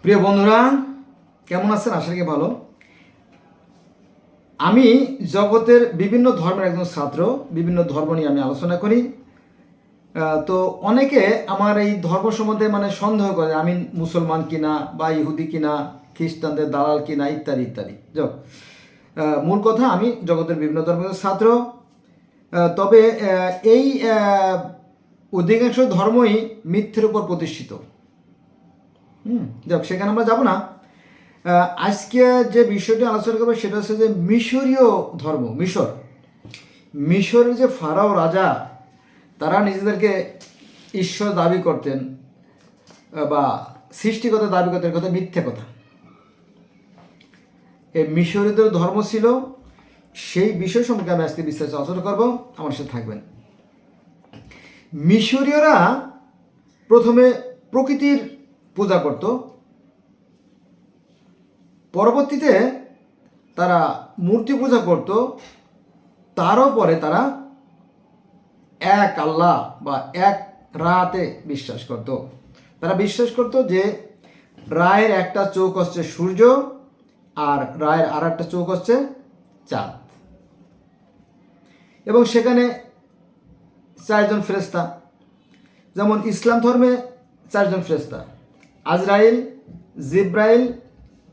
প্রিয় বন্ধুরা, কেমন আছেন? আশা করি ভালো। আমি জগতের বিভিন্ন ধর্মের একজন ছাত্র। বিভিন্ন ধর্ম নিয়ে আমি আলোচনা করি। তো অনেকে আমার এই ধর্ম সম্বন্ধে সন্দেহ করে আমি মুসলমান কিনা বা ইহুদি কিনা, খ্রিস্টানদের দালাল কিনা, ইত্যাদি ইত্যাদি। মূল কথা, আমি জগতের বিভিন্ন ধর্মের ছাত্র। তবে এই অধিকাংশ ধর্মই মিথ্যের উপর প্রতিষ্ঠিত। সেখানে আমরা যাব না। আজকে যে বিষয়টি আলোচনা করবো সেটা হচ্ছে যে মিশরীয় ধর্ম। মিশরের যে ফারাও রাজা, তারা নিজেদেরকে ঈশ্বর দাবি করতেন বা সৃষ্টিকর্তা দাবি করতেন, কথা মিথ্যে কথা। এই মিশরীয়দের ধর্ম ছিল, সেই বিষয় সম্পর্কে আমি আজকে বিস্তারিত আলোচনা করবো। আমার সাথে থাকবেন। মিশরীয়রা প্রথমে প্রকৃতির পূজা করত, পরবর্তীতে তারা মূর্তি পূজা করত, তারও পরে তারা এক আল্লাহ বা এক রাতে বিশ্বাস করত। তারা বিশ্বাস করত যে রায়ের একটা চোখ হচ্ছে সূর্য আর রায়ের আর একটা চোখ হচ্ছে চাঁদ, এবং সেখানে চারজন ফেরেশতা। যেমন ইসলাম ধর্মে চারজন ফেরেশতা: আজরাইল, জিব্রাইল,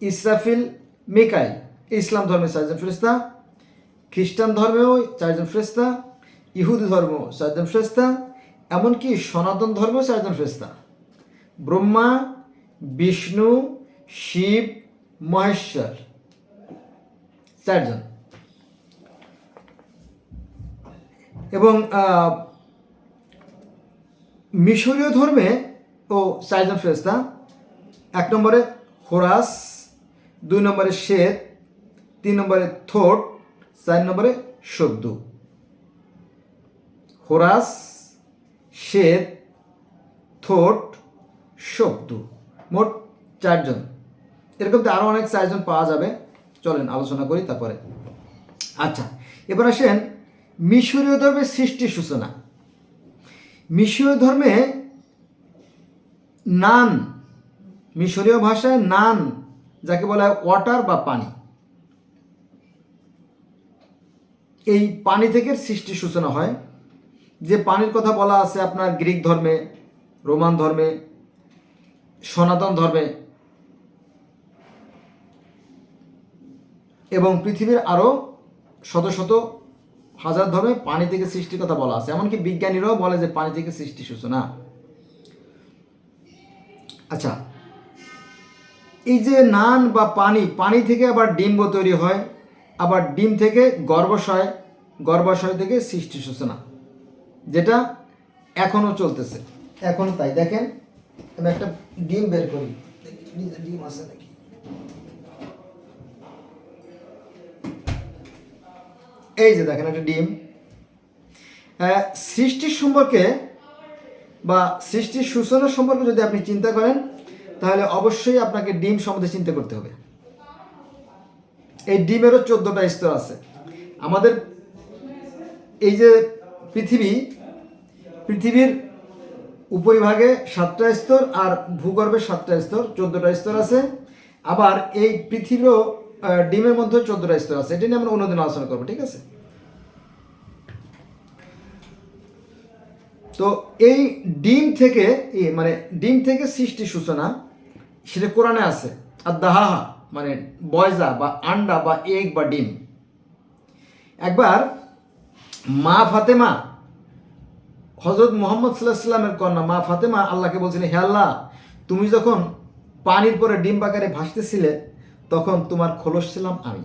ইসরাফিল, মিকাইল। ইসলাম ধর্মে চারজন ফেরেশতা। খ্রিস্টান ধর্মেও চারজন ফেরেশতা, ইহুদি ধর্ম চারজন ফেরেশতা, এমনকি সনাতন ধর্মেও চারজন ফেরেশতা: ব্রহ্মা, বিষ্ণু, শিব, মহেশ্বর, চারজন। এবং মিশরীয় ধর্মে ও চারজন ফেরেশতা: এক নম্বরে হোরাস, দুই নম্বরে শেত, তিন নম্বরে থোট, চার নম্বরে শব্দু। হোরাস, শেত, থোট, শব্দু, মোট চারজন। এরকম তো আরও অনেক চারজন পাওয়া যাবে। চলেন আলোচনা করি তারপরে। আচ্ছা, এবার আসেন মিশরীয় ধর্মের সৃষ্টির সূচনা। মিশরীয় ধর্মে নান, মিশরীয় ভাষায় নান যাকে বলা হয় ওয়াটার বা পানি, এই পানি থেকে সৃষ্টির সূচনা হয়। যে পানির কথা বলা আছে আপনার গ্রিক ধর্মে, রোমান ধর্মে, সনাতন ধর্মে, এবং পৃথিবীর আরও শত শত হাজার ধর্মে পানি থেকে সৃষ্টির কথা বলা আছে। এমনকি বিজ্ঞানীরাও বলে যে পানি থেকে সৃষ্টির সূচনা। আচ্ছা, এই যে নান বা পানি থেকে আবার ডিম্ব তৈরি হয়, আবার ডিম থেকে গর্ভাশয় থেকে সৃষ্টি সূচনা, যেটা এখনো চলতেছে। এখনো তাই। দেখেন, আমি একটা ডিম বের করি, ডিম আছে নাকি। এই যে দেখেন একটা ডিম। সৃষ্টির সম্পর্কে বা সৃষ্টির সূচনা সম্পর্কে যদি আপনি চিন্তা করেন, তাহলে অবশ্যই আপনাকে ডিম সম্বন্ধে চিন্তা করতে হবে। এই ডিমেরও 14টা স্তর আছে। আমাদের এই যে পৃথিবীর উপরিভাগে 7টা স্তর আর ভূগর্ভে 7টা স্তর, 14টা স্তর আছে। আবার এই পৃথিবীও ডিমের মধ্যে 14টা স্তর আছে। এটা নিয়ে আমরা অন্যদিন আলোচনা করবো, ঠিক আছে? তো এই ডিম থেকে সৃষ্টির সূচনা, সেটা কোরআনে আছে। আর দাহাহা বয়জা বা আন্ডা বা এগ বা ডিম। একবার মা ফাতেমা, হজরত মুহাম্মদ সাল্লাল্লাহু আলাইহি ওয়াসাল্লামের কন্যা মা ফাতেমা আল্লাহকে বলছিলেন, হে আল্লাহ, তুমি যখন পানির পরে ডিম আকারে ভাসতেছিলে, তখন তোমার খোলস ছিলাম আমি।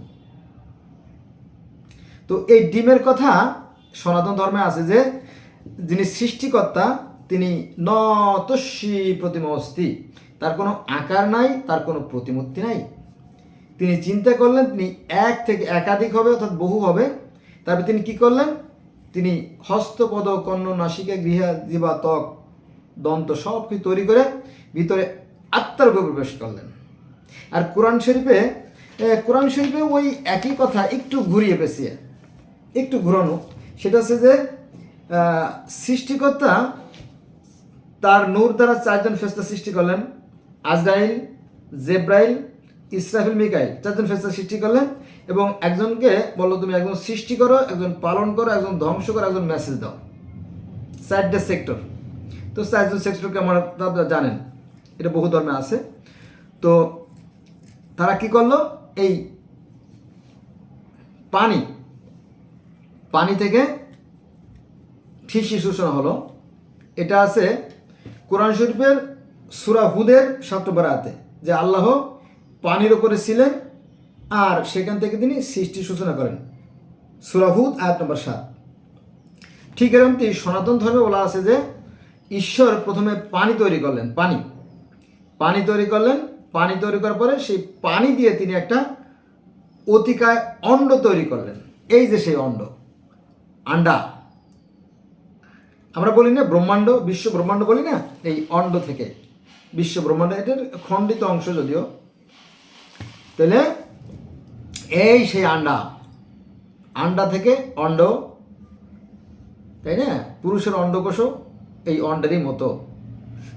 তো এই ডিমের কথা সনাতন ধর্মে আছে যে যিনি সৃষ্টিকর্তা তিনি নতস্বী প্রতিমা অস্তি, তার কোনো আকার নাই, তার কোনো প্রতিমূর্তি নাই। তিনি চিন্তা করলেন তিনি এক থেকে একাধিক হবে, অর্থাৎ বহু হবে। তারপরে তিনি কি করলেন? তিনি হস্তপদ কর্ণ নাসিকা গৃহা জিবা ত্বক দন্ত সব কিছু তৈরি করে ভিতরে আত্মার উপর প্রবেশ করলেন। আর কোরআন শরীফে ওই একই কথা একটু ঘুরিয়ে পেঁচিয়ে, একটু ঘুরানো। সেটা হচ্ছে যে সৃষ্টিকর্তা তার নূর দ্বারা চারজন ফেরেশতা সৃষ্টি করলেন: আজরাইল, জেব্রাইল, ইসরাফিল, মিকাইল, চারজন ফেরেশতা সৃষ্টি করলেন এবং একজনকে বললো তুমি একজন সৃষ্টি করো, একজন পালন করো, একজন ধ্বংস করো, একজন মেসেজ দাও। 4টে সেক্টর। তো 4জন সেক্টরকে আমরা জানেন, এটা বহু ধর্মে আছে। তো তারা কি করলো, এই পানি থেকে ফিসি সূচনা হলো। এটা আছে কোরআন শরীফের সূরা হুদের 7 নম্বর আয়াতে, যে আল্লাহ পানির উপরে ছিলেন আর সেখান থেকে তিনি সৃষ্টি সূচনা করেন। সূরা হুদ আয়াত নম্বর 7। ঠিক এরকমটি সনাতন ধর্মে বলা আছে যে ঈশ্বর প্রথমে পানি তৈরি করলেন। পানি তৈরি করলেন, পানি তৈরি করার পরে সেই পানি দিয়ে তিনি একটা অতিকায় অণ্ড তৈরি করলেন। এই যে সেই আন্ডা আমরা বলি না ব্রহ্মাণ্ড, বিশ্ব ব্রহ্মাণ্ড বলি না, এই অণ্ড থেকে বিশ্ব ব্রহ্মাণ্ড, এটার খণ্ডিত অংশ যদিও। তাহলে এই সেই আন্ডা থেকে অণ্ড, তাই না? পুরুষের অন্ডকোষও এই অন্ডেরই মতো।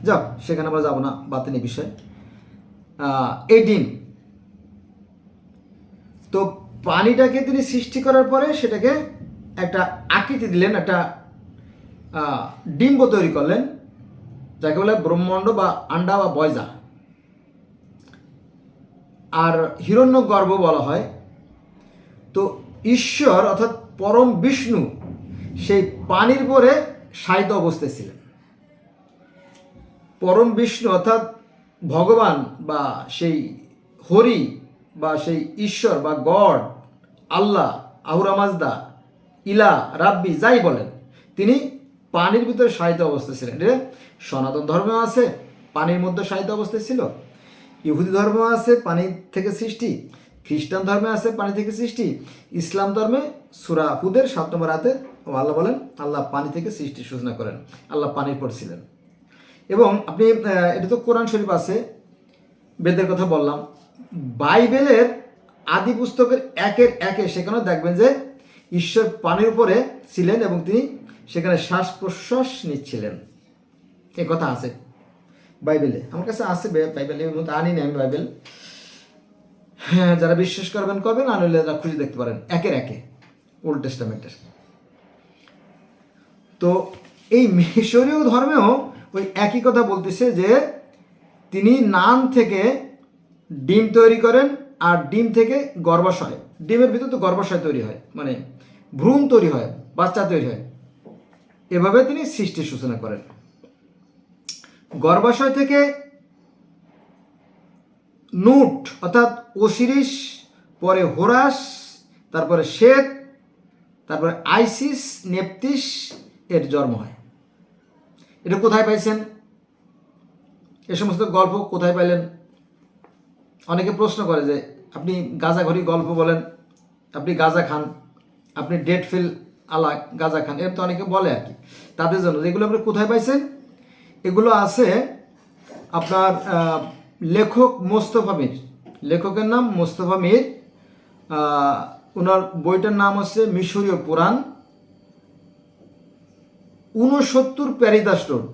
যাক, সেখানে আমরা যাবো না, বাতিনি বিষয়। এই ডিম, তো পানিটাকে তিনি সৃষ্টি করার পরে সেটাকে একটা আকৃতি দিলেন, একটা ডিম্ব তৈরি করলেন, যাকে বলে ব্রহ্মাণ্ড বা আন্ডা বা বয়জা। আর হিরণ্যগর্ভ বলা হয়। তো ঈশ্বর অর্থাৎ পরম বিষ্ণু সেই পানির পরে শায়িত অবস্থায় ছিলেন। পরম বিষ্ণু অর্থাৎ ভগবান বা সেই হরি বা সেই ঈশ্বর বা গড, আল্লাহ, আহুরা মাজদা, ইলা, রাব্বি, যাই বলেন, তিনি পানির ভিতরে শায়িত অবস্থায় ছিলেন। এটা সনাতন ধর্মেও আছে, পানির মধ্যে শায়িত অবস্থায় ছিল। ইহুদি ধর্ম আছে পানি থেকে সৃষ্টি, খ্রিস্টান ধর্মে আছে পানি থেকে সৃষ্টি, ইসলাম ধর্মে সূরা হুদের 7 নম্বর আয়াতে আল্লাহ বলেন আল্লাহ পানি থেকে সৃষ্টি সূচনা করেন, আল্লাহ পানির পর ছিলেন। এবং আপনি এটা তো কোরআন শরীফ আছে, বেদের কথা বললাম, বাইবেলের আদি পুস্তকের 1-1 সেখানেও দেখবেন যে ঈশ্বর পানির উপরে ছিলেন এবং তিনি সেখানে শ্বাস প্রশ্বাস নিচ্ছিলেন। এ কথা আছে বাইবেলে, আমার কাছে আছে বাইবেলের মধ্যে, আনি না আমি বাইবেল। হ্যাঁ, যারা বিশ্বাস করবেন করবেন, আর নইলে যারা খুঁজে দেখতে পারেন 1-1 ওল্ড টেস্টামেন্টের। তো এই মিশরীয় ধর্মেও ওই একই কথা বলতেছে যে তিনি নান থেকে ডিম তৈরি করেন, আর ডিম থেকে গর্ভাশয়, ডিমের ভিতর তো গর্ভাশয় তৈরি হয়, মানে ভ্রূণ তৈরি হয়, বাচ্চা তৈরি হয়, এভাবে তিনি সৃষ্টির সূচনা করেন। গর্ভাশয় থেকে নুট অর্থাৎ ওসিরিস, পরে হোরাস, তারপরে শেত, তারপরে আইসিস, নেপতিস এর জন্ম হয়। এটা কোথায় পাইছেন? এ সমস্ত গল্প কোথায় পাইলেন? অনেকে প্রশ্ন করে যে আপনি গাঁজাখড়ি গল্প বলেন, আপনি গাঁজা খান, আপনি ডেট ফিল আলা গাঁজা খান, এর তো অনেকে বলে আর কি, তাদের জন্য। এগুলো আপনি কোথায় পাইছেন? এগুলো আছে আপনার লেখক মোস্তফা মীর, লেখকের নাম মোস্তফা মীর, ওনার বইটার নাম হচ্ছে মিশরীয় পুরাণ, 69 প্যারিদাস রোড,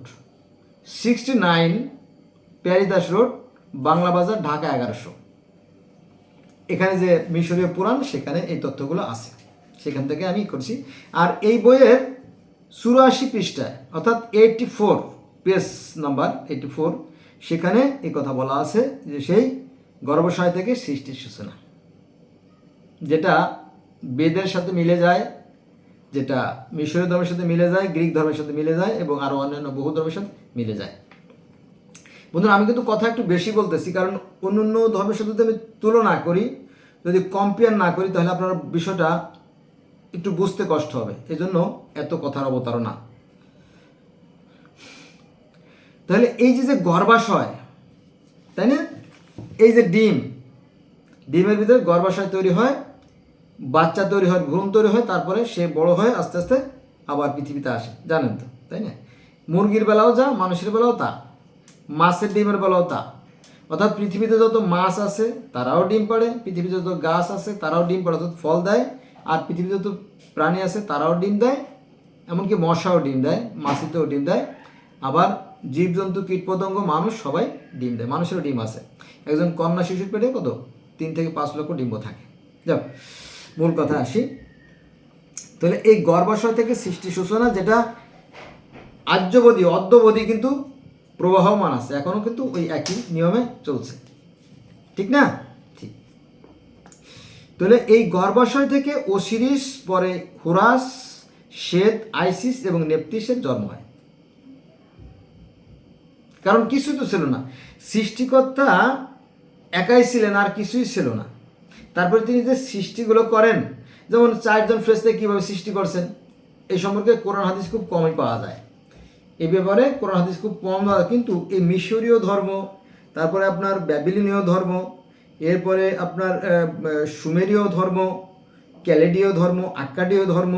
69 প্যারিদাস রোড, বাংলা বাজার, ঢাকা 1100। এখানে যে মিশরীয় পুরাণ, সেখানে এই তথ্যগুলো আছে, সেখান থেকে আমি করছি। আর এই বইয়ের 84 পৃষ্ঠায় অর্থাৎ 84 পেজ নাম্বার 84, সেখানে এই কথা বলা আছে যে সেই গর্ভাশয় থেকে সৃষ্টির সূচনা, যেটা বেদের সাথে মিলে যায়, যেটা মিশরীয় ধর্মের সাথে মিলে যায়, গ্রিক ধর্মের সাথে মিলে যায় এবং আরও অন্যান্য বহু ধর্মের সাথে মিলে যায়। বন্ধুরা, আমি কিন্তু কথা একটু বেশি বলতেছি, কারণ অন্য ধর্মের সাথে যদি আমি তুলনা করি, যদি কম্পেয়ার না করি, তাহলে আপনার বিষয়টা একটু বুঝতে কষ্ট হবে, এজন্য এত কথার অবতারণা। তাহলে এই যে গর্ভাশয়, তাই না, এই যে ডিমের ভিতরে গর্ভাশয় তৈরি হয়, বাচ্চা তৈরি হয়, ভ্রূণ তৈরি হয়, তারপরে সে বড় হয়, আস্তে আস্তে আবার পৃথিবীতে আসে, জানেন তো, তাই না? মুরগির বেলাও যা, মানুষের বেলাও তা, মাছের ডিমের বেলাও তা। অর্থাৎ পৃথিবীতে যত মাছ আছে তারাও ডিম পাড়ে, পৃথিবীতে যত গাছ আছে তারাও ডিম পাড়ে, অর্থাৎ ফল দেয়, আর পৃথিবীতে যত প্রাণী আছে তারাও ডিম দেয়, এমনকি মশাও ডিম দেয়, মাছিতেও ডিম দেয়, আবার জীবজন্তু, কীটপতঙ্গ, মানুষ সবাই ডিম দেয়। মানুষেরও ডিম আছে। একজন কন্যা শিশুর পেটে কত 3 থেকে 5 লক্ষ ডিম্ব থাকে। যাক, মূল কথা আসি। তাহলে এই গর্ভাশয় থেকে সৃষ্টি সূচনা, যেটা আর্যবধি অদ্যবধি কিন্তু প্রবাহমান আছে, এখনও কিন্তু ওই একই নিয়মে চলছে, ঠিক না? ঠিক। তাহলে এই গর্ভাশয় থেকে ওসিরিস, পরে হোরাস, সেত, আইসিস এবং নেপথিসের জন্ম হয়। কারণ কিছুই তো ছিল না, সৃষ্টিকর্তা একাই ছিলেন, আর কিছুই ছিল না। তারপরে তিনি যে সৃষ্টিগুলো করেন, যেমন 4 জন ফেরেশতা কীভাবে সৃষ্টি করছেন, এই সম্পর্কে কোরআন হাদিস খুব কমই পাওয়া যায়। এই ব্যাপারে কোরআন হাদিস খুব কম পাওয়া যায়। কিন্তু এই মিশরীয় ধর্ম, তারপরে আপনার ব্যাবিলনীয় ধর্ম, এরপরে আপনার সুমেরীয় ধর্ম, ক্যালেডীয় ধর্ম, আক্কাডীয় ধর্ম,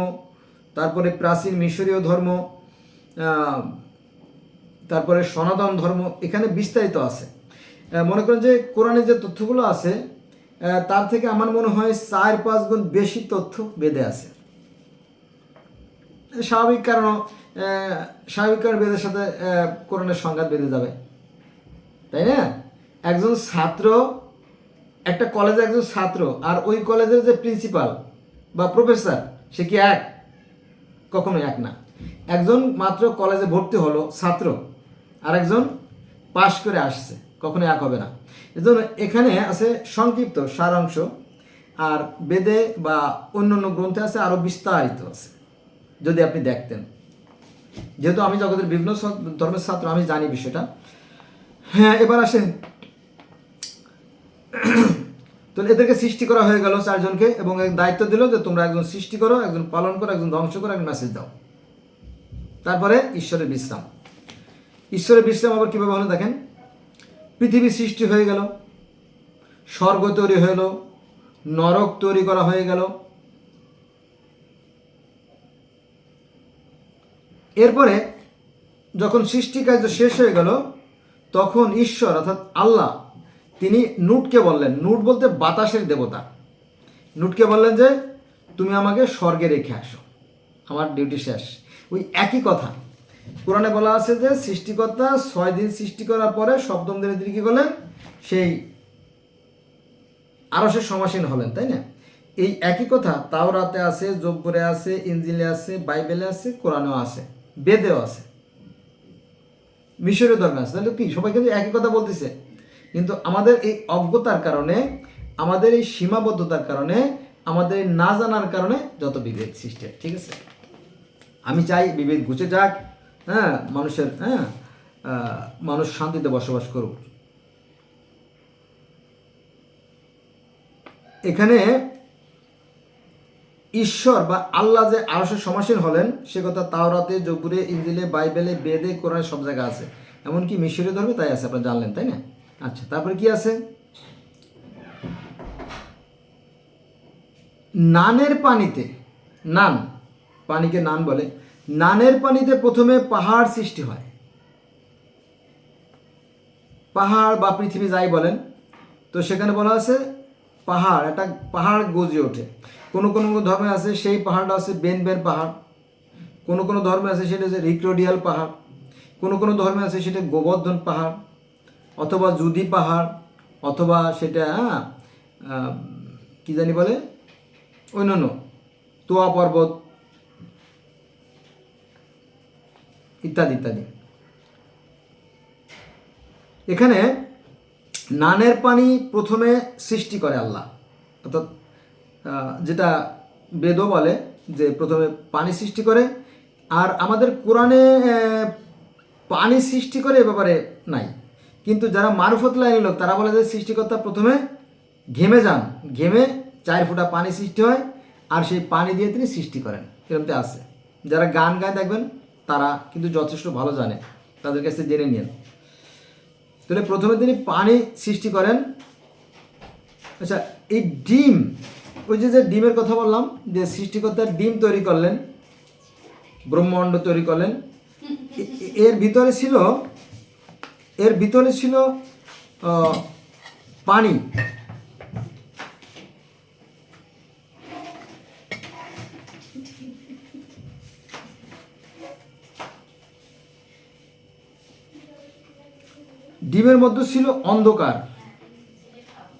তারপরে প্রাচীন মিশরীয় ধর্ম, তারপরে সনাতন ধর্ম, এখানে বিস্তারিত আছে। মনে করেন যে কোরআনে যে তথ্যগুলো আছে তার থেকে আমার মনে হয় 4-5 গুণ বেশি তথ্য বেদে আছে। স্বাভাবিক কারণ বেদের সাথে কোরআনের সংঘাত বেঁধে যাবে, তাই না? একজন ছাত্র, একটা কলেজে একজন ছাত্র আর ওই কলেজের যে প্রিন্সিপাল বা প্রফেসর, সে কি এক? কখনো এক না। একজন মাত্র কলেজে ভর্তি হলো ছাত্র, আর একজন পাশ করে আসছে, কখনো এক হবে না। এজন্য এখানে আছে সংক্ষিপ্ত সারাংশ, আর বেদে বা অন্যান্য গ্রন্থে আছে আরও বিস্তারিত আছে, যদি আপনি দেখতেন। যেহেতু আমি জগতের বিভিন্ন ধর্মের ছাত্র, আমি জানি বিষয়টা। হ্যাঁ, এবার আসেন। তো এদেরকে সৃষ্টি করা হয়ে গেল 4 জনকে, এবং এক দায়িত্ব দিল যে তোমরা একজন সৃষ্টি করো, একজন পালন করো, একজন ধ্বংস করো, একজন মেসেজ দাও। তারপরে ঈশ্বরের বিশ্রাম। ঈশ্বরের বিশ্রাম আবার কীভাবে হলো দেখেন। পৃথিবী সৃষ্টি হয়ে গেল, স্বর্গ তৈরি হলো, নরক তৈরি করা হয়ে গেল। এরপরে যখন সৃষ্টিকার্য শেষ হয়ে গেল, তখন ঈশ্বর অর্থাৎ আল্লাহ তিনি নুটকে বললেন, নুট বলতে বাতাসের দেবতা, নুটকে বললেন যে তুমি আমাকে স্বর্গে রেখে আসো, আমার ডিউটি শেষ। ওই একই কথা কোরআনে বলা আছে যে সৃষ্টিকর্তা 6 দিন সৃষ্টি করার পরে 7ম দিনে তিনি কী করলেন, সেই আরশের সমাসীন হলেন, তাই না? এই একই কথা তাওরাতে আছে, জব্বরে আছে, ইনজিলে আছে, বাইবেলে আছে, কোরআনেও আছে, বেদেও আছে, মিশরীয় ধর্মে আছে। তাহলে কি সবাই কিন্তু একই কথা বলতেছে? কিন্তু আমাদের এই অজ্ঞতার কারণে, আমাদের এই সীমাবদ্ধতার কারণে, আমাদের না জানার কারণে যত বিভেদ সৃষ্টি হয়। ঠিক আছে, আমি চাই বিভেদ ঘুচে যাক, মানুষ শান্তিতে বসবাস করুক। এখানে ঈশ্বর বা আল্লাহ যে আরশের সমাসীন হলেন, সে কথা তাওরাতে, জব্বুরে, ইনজিলে, বাইবেলে, বেদে, কোরআনে সব জায়গায় আছে। এমনকি মিশরীয় ধর্মে তাই আছে, আপনারা জানলেন, তাই না? আচ্ছা, তারপরে কি আছে? নানের পানিতে, নান, পানিকে নান বলে, নানের পানিতে প্রথমে পাহাড় সৃষ্টি হয়। পাহাড় বা পৃথিবী যাই বলেন, তো সেখানে বলা আছে পাহাড়, একটা পাহাড় গজে ওঠে। কোনো কোনো ধর্মে আছে সেই পাহাড়টা আছে বেনবেন পাহাড়, কোনো কোনো ধর্মে আছে সেটা হচ্ছে রিক্রোডিয়াল পাহাড়, কোনো কোনো ধর্মে আছে সেটা গোবর্ধন পাহাড়, অথবা জুদি পাহাড়, অথবা সেটা কি জানি বলে অন্যান্য তোয়া পর্বত ইত্যাদি ইত্যাদি। এখানে নানের পানি প্রথমে সৃষ্টি করে আল্লাহ, অর্থাৎ যেটা বেদও বলে যে প্রথমে পানি সৃষ্টি করে। আর আমাদের কোরআনে পানি সৃষ্টি করে এ ব্যাপারে নাই, কিন্তু যারা মারুফত লাইনের লোক তারা বলে যে সৃষ্টিকর্তা প্রথমে ঘেমে যান, ঘেমে 4 ফোঁটা পানি সৃষ্টি হয়, আর সেই পানি দিয়ে তিনি সৃষ্টি করেন, এরকমতে আছে। যারা গান গায় দেখবেন তারা কিন্তু যথেষ্ট ভালো জানে, তাদের কাছে জেনে নিন। তাহলে প্রথমে তিনি পানি সৃষ্টি করেন। আচ্ছা, এই ডিম, ওই যে ডিমের কথা বললাম, যে সৃষ্টিকর্তার ডিম তৈরি করলেন, ব্রহ্মাণ্ড তৈরি করলেন, এর ভিতরে ছিল পানি। ডিমের মধ্যে ছিল অন্ধকার,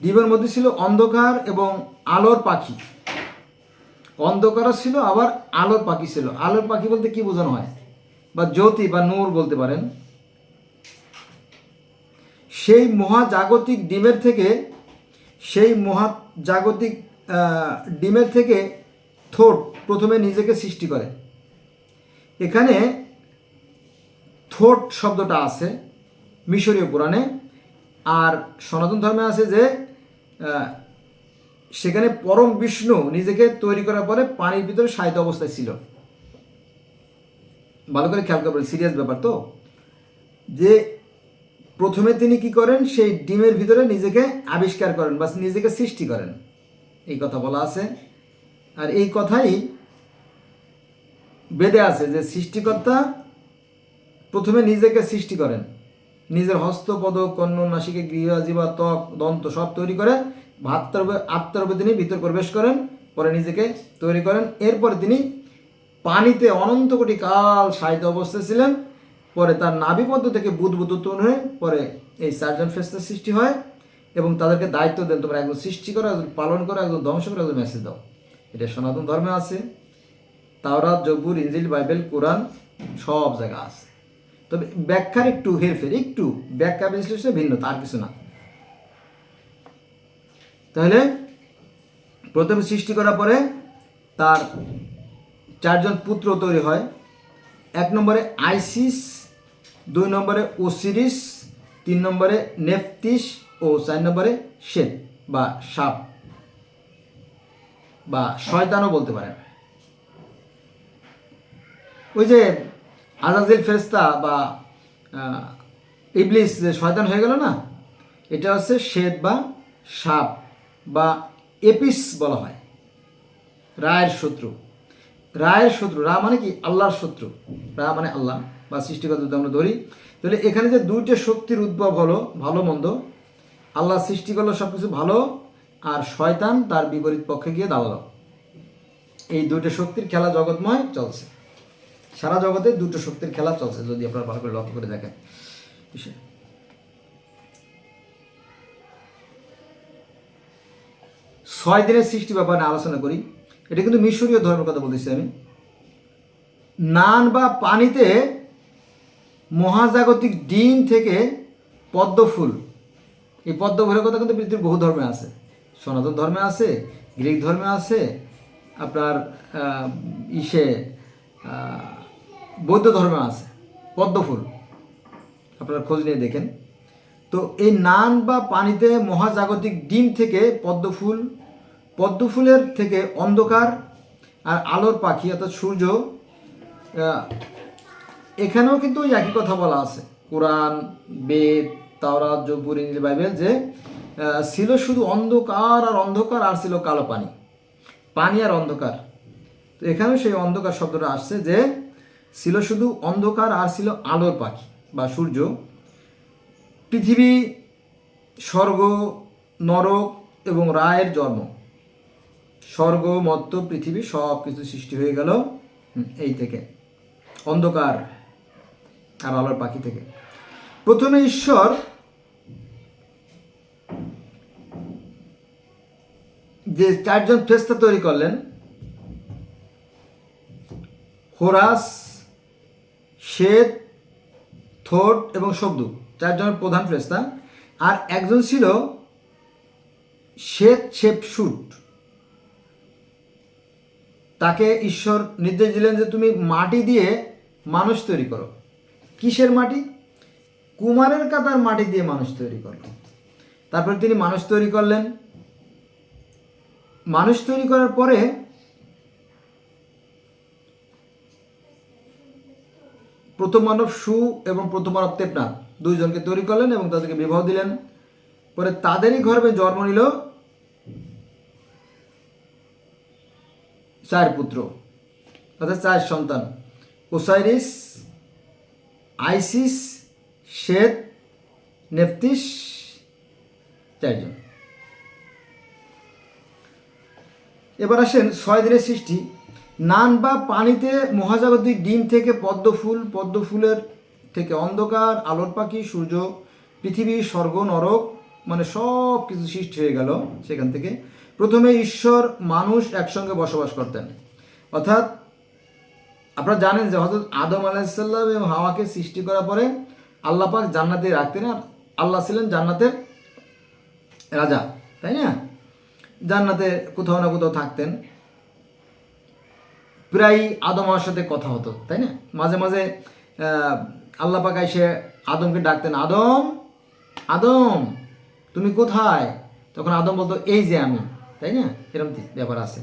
ডিমের মধ্যে ছিল অন্ধকার এবং আলোর পাখি। অন্ধকারও ছিল, আবার আলোর পাখি ছিল। আলোর পাখি বলতে কি বোঝানো হয়, বা জ্যোতি বা নূর বলতে পারেন। সেই মহাজাগতিক ডিমের থেকে, সেই মহাজাগতিক ডিমের থেকে থোট প্রথমে নিজেকে সৃষ্টি করে। এখানে থোট শব্দটা আছে মিশরীয় পুরাণে, আর সনাতন ধর্মে আছে যে সেখানে পরম বিষ্ণু নিজেকে তৈরি করার পরে পানির ভিতরে শায়িত অবস্থায় ছিল। ভালো করে খেয়াল করবেন, সিরিয়াস ব্যাপার তো, যে প্রথমে তিনি কি করেন, সেই ডিমের ভিতরে নিজেকে আবিষ্কার করেন বা নিজেকে সৃষ্টি করেন, এই কথা বলা আছে। আর এই কথাই বেদে আছে যে সৃষ্টিকর্তা প্রথমে নিজেকে সৃষ্টি করেন, নিজের হস্ত, পদ, কর্ণ, নাসিকে, গৃহ, জিহ্বা, ত্বক, দন্ত সব তৈরি করে আত্মারূপে তিনি ভিতর প্রবেশ করেন, পরে নিজেকে তৈরি করেন। এরপরে তিনি পানিতে অনন্ত কোটি কাল শায়িত অবস্থায় ছিলেন। পরে তার নাভিপদ্ম থেকে বুদবুদ উৎপন্ন হয়ে পরে এই 4 জন ফেরেশতার সৃষ্টি হয় এবং তাদেরকে দায়িত্ব দেন, তোমরা একজন সৃষ্টি করো, একজন পালন করো, একজন ধ্বংস করো, একজন মেসেজ দাও। এটা সনাতন ধর্মে আছে, তাওরাত, জবুর, ইনজিল, বাইবেল, কোরআন সব জায়গা আছে। তবে ব্যাখ্যার একটু হেরফের, একটু ব্যাখ্যা বিশ্লেষণে ভিন্ন, তার কিছু না। তাহলে প্রথমে সৃষ্টি করার পরে তার 4 জন পুত্র তৈরি হয়। 1 নম্বরে আইসিস, 2 নম্বরে ওসিরিস, 3 নম্বরে নেফতিস ও 4 নম্বরে সেত বা সাপ বা শয়তানও বলতে পারেন। ওই যে আজাজিল ফেরেশতা বা ইবলিস যে শয়তান হয়ে গেল না, এটা হচ্ছে সেত বা সাপ বা এপিস বলা হয়, রায়ের শত্রু। রায়ের শত্রু, রা মানে কি, আল্লাহর শত্রু, রা মানে আল্লাহ বা সৃষ্টিকর্তা যদি আমরা ধরি। তাহলে এখানে যে 2টে শক্তির উদ্ভব হলো, ভালো মন্দ, আল্লাহ সৃষ্টি করলো সব কিছু ভালো, আর শয়তান তার বিপরীত পক্ষে গিয়ে দাঁড়ালো। এই 2টে শক্তির খেলা জগৎময় চলছে, সারা জগতে 2টো শক্তির খেলা চলছে, যদি আপনারা ভালো করে লক্ষ্য করে দেখেন। 6 দিনের সৃষ্টি ব্যাপারে আলোচনা করি। এটা কিন্তু মিশরীয় ধর্মের কথা বলতেছি আমি। নান বা পানিতে মহাজাগতিক ডিম থেকে পদ্ম ফুল, এই পদ্ম ফুলের কথা কিন্তু পৃথিবীর বহু ধর্মে আছে, সনাতন ধর্মে আছে, গ্রিক ধর্মে আছে, আপনার বৌদ্ধ ধর্মে আছে পদ্ম ফুল, আপনারা খোঁজ নিয়ে দেখেন। তো এই নান বা পানিতে মহাজাগতিক ডিম থেকে পদ্ম ফুলের থেকে অন্ধকার আর আলোর পাখি অর্থাৎ সূর্য, এখানেও কিন্তু ওই একই কথা বলা আছে, কোরআন, বেদ, তাওরাত, জবুর, ইনজিল, বাইবেল, যে ছিল শুধু অন্ধকার আর অন্ধকার, আর ছিল কালো পানি, পানি আর অন্ধকার। তো এখানেও সেই অন্ধকার শব্দটা আসছে, যে ছিল শুধু অন্ধকার আর ছিল আলোর পাখি বা সূর্য। পৃথিবী, স্বর্গ, নরক এবং রায়ের জন্ম, স্বর্গ, মর্ত্য, পৃথিবী সব কিছু সৃষ্টি হয়ে গেল এই থেকে, অন্ধকার আর আলোর পাখি থেকে। প্রথমে ঈশ্বর যে 4 জন ফেরেশতা তৈরি করলেন, হোরাস, সেত, থোট এবং শব্দ, 4 জনের প্রধান ফেরেশতা। আর একজন ছিল সেত শেপশুট, তাকে ঈশ্বর নির্দেশ দিলেন যে তুমি মাটি দিয়ে মানুষ তৈরি করো। কিসের মাটি? কুমারের কাতার মাটি দিয়ে মানুষ তৈরি করলো। তারপরে তিনি মানুষ তৈরি করলেন। মানুষ তৈরি করার পরে প্রথম মানব সু এবং প্রথম মানব তেপনাথ 2 জনকে তৈরি করলেন এবং তাদেরকে বিবাহ দিলেন। পরে তাদেরই গর্ভে জন্ম নিল 4 পুত্র, অর্থাৎ 4 সন্তান, ওসাইরিস, আইসিস, সেত, নেফতিস, 4 জন। এবার আসেন 6 দিনের সৃষ্টি। নান বা পানিতে মহাজাগতিক ডিম থেকে পদ্ম ফুলের থেকে অন্ধকার, আলোর পাখি, সূর্য, পৃথিবী, স্বর্গ, নরক, মানে সব কিছু সৃষ্টি হয়ে গেল সেখান থেকে। প্রথমে ঈশ্বর মানুষ একসঙ্গে বসবাস করতেন, অর্থাৎ আপনারা জানেন যে হযরত আদম আলাইহিসসালাম এবং হাওয়াকে সৃষ্টি করার পরে আল্লাহ পাক জান্নাতে রাখতেন, আর আল্লাহ ছিলেন জান্নাতের রাজা, তাই না? জান্নাতে কোথাও না কোথাও থাকতেন, প্রায় আদম হওয়ার সাথে কথা হতো, তাই না? মাঝে মাঝে আল্লাহ পাক এসে আদমকে ডাকতেন, আদম আদম তুমি কোথায়? তখন আদম বলতো এই যে আমি, তাই না? এরকম ব্যাপার আছে।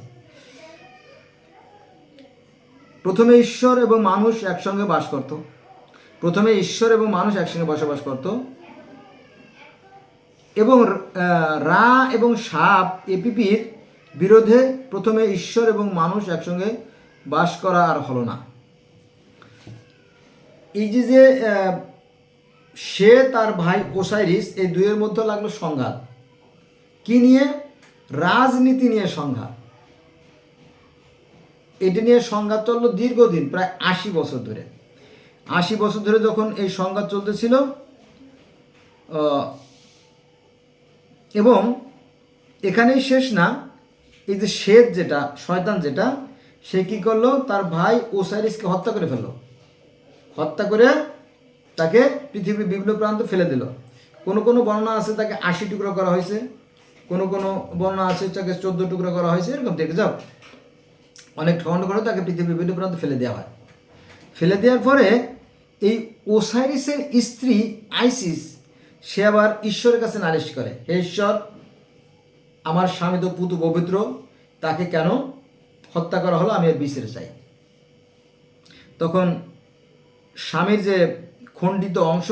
প্রথমে ঈশ্বর এবং মানুষ একসঙ্গে বাস করত, প্রথমে ঈশ্বর এবং মানুষ একসঙ্গে বসবাস করত, এবং রা এবং সাপ এপিপির বিরোধে প্রথমে ঈশ্বর এবং মানুষ একসঙ্গে বাস করা আর হলো না। এই যে সে তার ভাই ওসাইরিস, এই দুইয়ের মধ্যে লাগলো সংঘাত। কি নিয়ে? রাজনীতি নিয়ে সংঘাত। এটি নিয়ে সংঘাত চললো দীর্ঘদিন, প্রায় 80 বছর ধরে। 80 বছর ধরে যখন এই সংঘাত চলতেছিল, এবং এখানেই শেষ না, এই যে শেত যেটা, শয়তান যেটা, সে কি করলো? তার ভাই ওসাইরিসকে হত্যা করে ফেললো, হত্যা করে তাকে পৃথিবীর বিভিন্ন প্রান্তে ফেলে দিল। কোনো কোনো বর্ণনা আছে তাকে 80 টুকরো করা হয়েছে, কোনো কোনো বর্ণনা আছে তাকে 14 টুকরো করা হয়েছে, এরকম দেখে যাও। অনেক খণ্ড করে তাকে পৃথিবীর বিভিন্ন প্রান্তে ফেলে দেওয়া হয়। ফেলে দেওয়ার পরে এই ওসাইরিসের স্ত্রী আইসিস, সে আবার ঈশ্বরের কাছে নালিশ করে, হে ঈশ্বর, আমার স্বামী তো পুতু পবিত্র, তাকে কেন হত্যা করা হলো? আমি এর বিচার চাই। তখন স্বামীর যে খণ্ডিত অংশ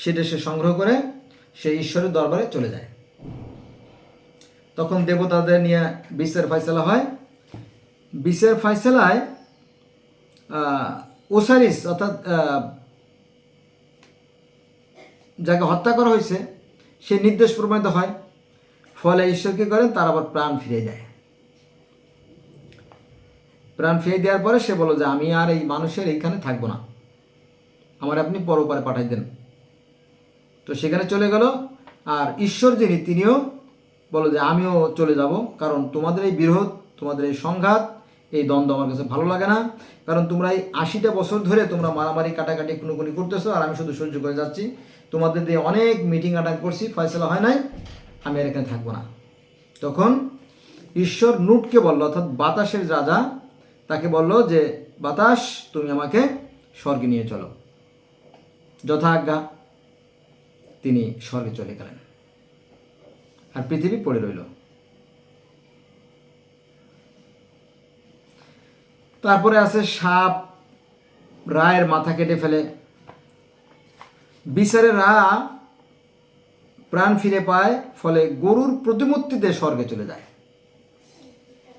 সেটা সে সংগ্রহ করে সে ঈশ্বরের দরবারে চলে যায়। তখন দেবতাদের নিয়ে বিচার ফয়সালা হয়। বিচার ফয়সালায় ওসাইরিস, অর্থাৎ যাকে হত্যা করা হয়েছে, সে নির্দোষ প্রমাণিত হয়। ফলে ঈশ্বর কি করেন? তার আবার প্রাণ ফিরিয়ে দেয়। প্রাণ ফিরিয়ে দেওয়ার পরে সে বলল যে আমি আর এই মানুষের এইখানে থাকবো না, আমার আপনি পরপারে পাঠাই দেন। তো সেখানে চলে গেল। আর ঈশ্বর যিনি, তিনিও বলো যে আমিও চলে যাব, কারণ তোমাদের এই বিরোধ, তোমাদের এই সংঘাত, এই দ্বন্দ্ব আমার কাছে ভালো লাগে না। কারণ তোমরা এই 80টা বছর ধরে তোমরা মারামারি, কাটাকাটি, খুনোখুনি করতেছো, আর আমি শুধু সহ্য করে যাচ্ছি। তোমাদের দিয়ে অনেক মিটিং অ্যাটেন্ড করছি, ফয়সালা হয় নাই, আমি আর এখানে থাকবো না। তখন ঈশ্বর নুটকে বলল, অর্থাৎ বাতাসের রাজা, তাকে বলল যে বাতাস, তুমি আমাকে স্বর্গে নিয়ে চলো। যথা আজ্ঞা তিনি স্বর্গে চলে গেলেন, আর পৃথিবী পড়ে রইল। তারপরে আছে সাপ রায়ের মাথা কেটে ফেলে। বিচারে রা প্রাণ ফিরে পায়, ফলে গরুর প্রতিমূর্তিতে স্বর্গে চলে যায়।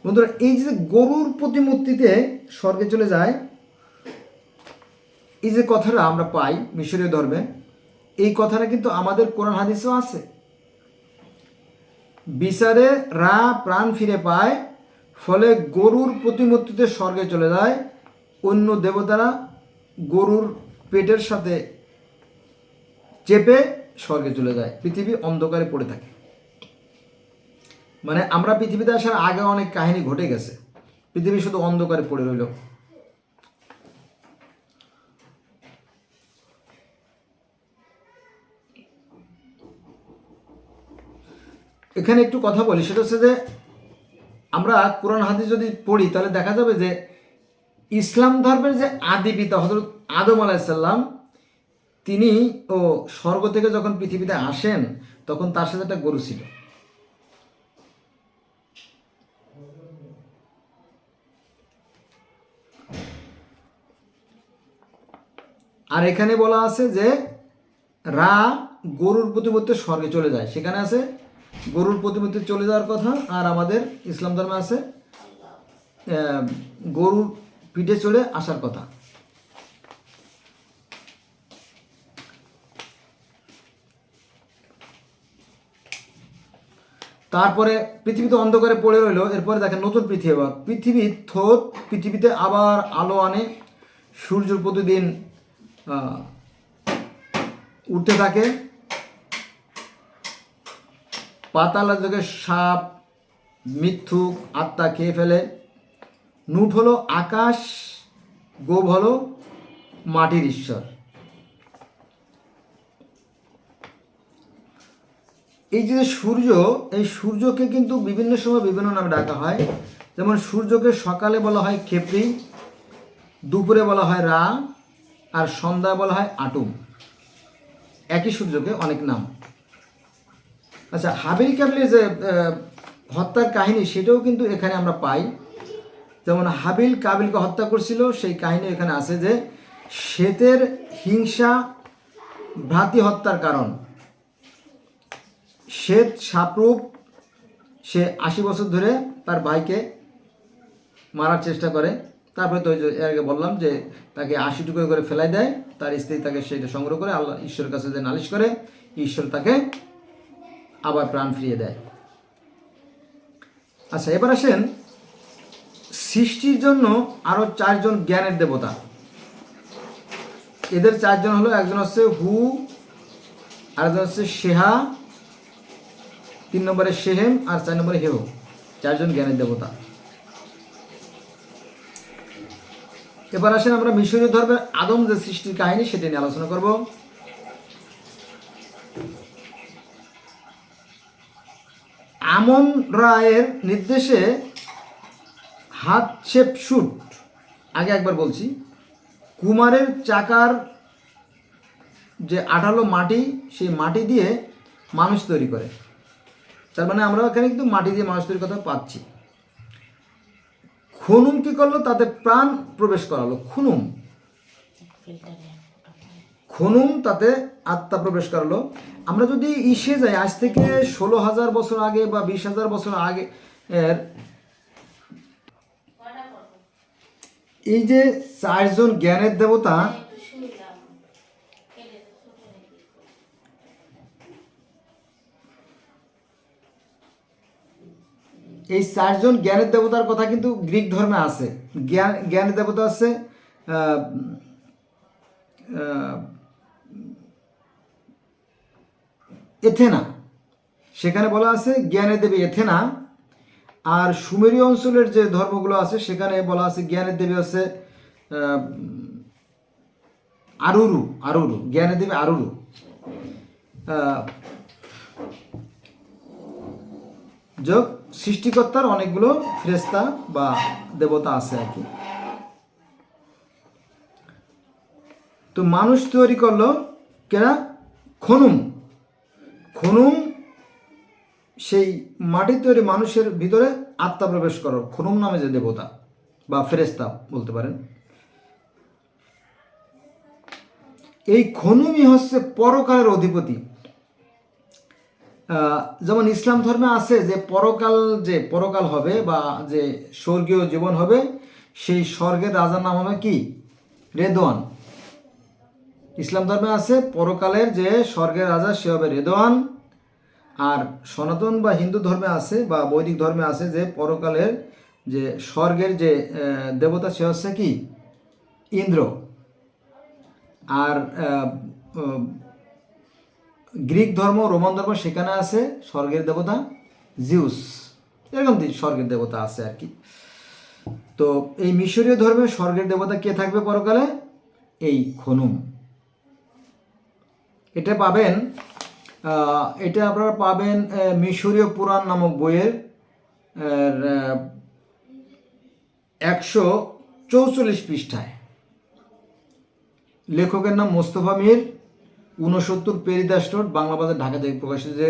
বন্ধুরা, এই যে গরুর প্রতিমূর্তিতে স্বর্গে চলে যায়, এই যে কথাটা আমরা পাই মিশরীয় ধর্মে, এই কথাটা কিন্তু আমাদের কোরআন হাদিসেও আছে। বিচারে রা প্রাণ ফিরে পায়, ফলে গরুর প্রতিমূর্তিতে স্বর্গে চলে যায়। অন্য দেবতারা গরুর পেটের সাথে চেপে স্বর্গে চলে যায়, পৃথিবী অন্ধকারে পড়ে থাকে। মানে আমরা পৃথিবীতে আসার আগে অনেক কাহিনী ঘটে গেছে, পৃথিবী শুধু অন্ধকারে পড়ে রইল। এখানে একটু কথা বলি, সেটা হচ্ছে যে আমরা কোরআন হাদিস যদি পড়ি তাহলে দেখা যাবে যে ইসলাম ধর্মের যে আদি পিতা হযরত আদম আলাইহিসসালাম, তিনি স্বর্গ থেকে যখন পৃথিবীতে আসেন তখন তার সাথে একটা গরু ছিল। আর এখানে বলা আছে যে রা গরুর প্রতিমূর্তি স্বর্গে চলে যায়, সেখানে আছে গরুর প্রতিমূর্তি চলে যাওয়ার কথা। আর আমাদের ইসলাম ধর্মে আছে গরুর পিঠে চলে আসার কথা। তারপরে পৃথিবীতে অন্ধকারে পড়ে রইল। এরপরে দেখেন নতুন পৃথিবী, আবার পৃথিবীর থোত পৃথিবীতে আবার আলো আনে, সূর্য প্রতিদিন উঠতে থাকে, পাতাল যুগে সাপ, মিথ্যুক, আত্মা খেয়ে ফেলে। নুট হলো আকাশ, গোব হলো মাটির ঈশ্বর। এই যে সূর্য, এই সূর্যকে কিন্তু বিভিন্ন সময় বিভিন্ন নামে ডাকা হয়। যেমন সূর্যকে সকালে বলা হয় খেপড়ি, দুপুরে বলা হয় রা, আর সন্ধ্যায় বলা হয় আটুম। একই সূর্যকে অনেক নাম। আচ্ছা, হাবিল কাবিলের যে হত্যার কাহিনী, সেটাও কিন্তু এখানে আমরা পাই। যেমন হাবিল কাবিলকে হত্যা করছিল, সেই কাহিনী এখানে আছে যে শ্বেতের হিংসা ভ্রাতৃ হত্যার কারণ। শ্বেত সাপরূপ, সে 80 বছর ধরে তার ভাইকে মারার চেষ্টা করে। তারপরে তো এর আগে বললাম যে তাকে 80 টুকরো করে ফেলাই দেয়। তার স্ত্রী তাকে সেটা সংগ্রহ করে আল্লাহ ঈশ্বরের কাছে যে নালিশ করে, ঈশ্বর তাকে আবার প্রাণ ফিরিয়ে দেয়। আচ্ছা, এবার আসেন সৃষ্টির জন্য আরও 4 জন জ্ঞানের দেবতা। এদের 4 জন হলো, একজন হচ্ছে হু, আরেকজন হচ্ছে শেহা, 3 নম্বরে শেহেম, আর 4 নম্বরে হেও। 4 জন জ্ঞানের দেবতা। এবার আসেন আমরা মিশরীয় ধর্মের আদম যে সৃষ্টির কাহিনী, সেটা নিয়ে আলোচনা করব। আমন রায়ের নির্দেশে হাতশেপসুট, আগে একবার বলছি, কুমারের চাকার যে আঠালো মাটি, সেই মাটি দিয়ে মানুষ তৈরি করে। তার মানে আমরা এখানে কিন্তু মাটি দিয়ে মানুষ তৈরির কথা পাচ্ছি। খুনুম কি করলো? তাতে প্রাণ প্রবেশ করালো। খুনুম তাতে আত্মা প্রবেশ করালো। আমরা যদি ইসে যাই, আজ থেকে 16,000 বছর আগে বা 20,000 বছর আগে, এই যে 4 জন জ্ঞানের দেবতা, এই 4 জন জ্ঞানের দেবতার কথা কিন্তু গ্রিক ধর্মে আছে। জ্ঞানের দেবতা আছে এথেনা, সেখানে বলা আছে জ্ঞানের দেবী এথেনা। আর সুমেরীয় অঞ্চলের যে ধর্মগুলো আছে, সেখানে বলা আছে জ্ঞানের দেবী হচ্ছে আরুরু। জ্ঞানের দেবী আরুরু। যোগ সৃষ্টিকর্তার অনেকগুলো ফেরেশতা বা দেবতা আছে আর কি। তো মানুষ তৈরি করলো কেনা? খুনুম সেই মাটি তৈরি মানুষের ভিতরে আত্মা প্রবেশ করো, খুনুম নামে যে দেবতা বা ফেরেশতা বলতে পারেন। এই খুনুমই হচ্ছে পরকালের অধিপতি। যেমন ইসলাম ধর্মে আছে যে পরকাল হবে বা যে স্বর্গীয় জীবন হবে, সেই স্বর্গের রাজার নাম হবে কি? রেদওয়ান। ইসলাম ধর্মে আছে পরকালের যে স্বর্গের রাজা, সে হবে রেদওয়ান। আর সনাতন বা হিন্দু ধর্মে আছে বা বৈদিক ধর্মে আছে যে পরকালের যে স্বর্গের যে দেবতা, সে হচ্ছে কি? ইন্দ্র। আর গ্রিক ধর্ম, রোমান ধর্ম, সেখানে আছে স্বর্গের দেবতা জিউস। এরকম স্বর্গের দেবতা আছে আর কি। তো এই মিশরীয় ধর্মে স্বর্গের দেবতা কে থাকবে পরকালে? এই খুনুম। এটা পাবেন, এটা আপনারা পাবেন মিশরীয় পুরাণ নামক বইয়ের 144 পৃষ্ঠায়। লেখকের নাম মোস্তফা মীর, 69 পেরিদাস রোড, বাংলা বাজার, ঢাকা থেকে প্রকাশিত যে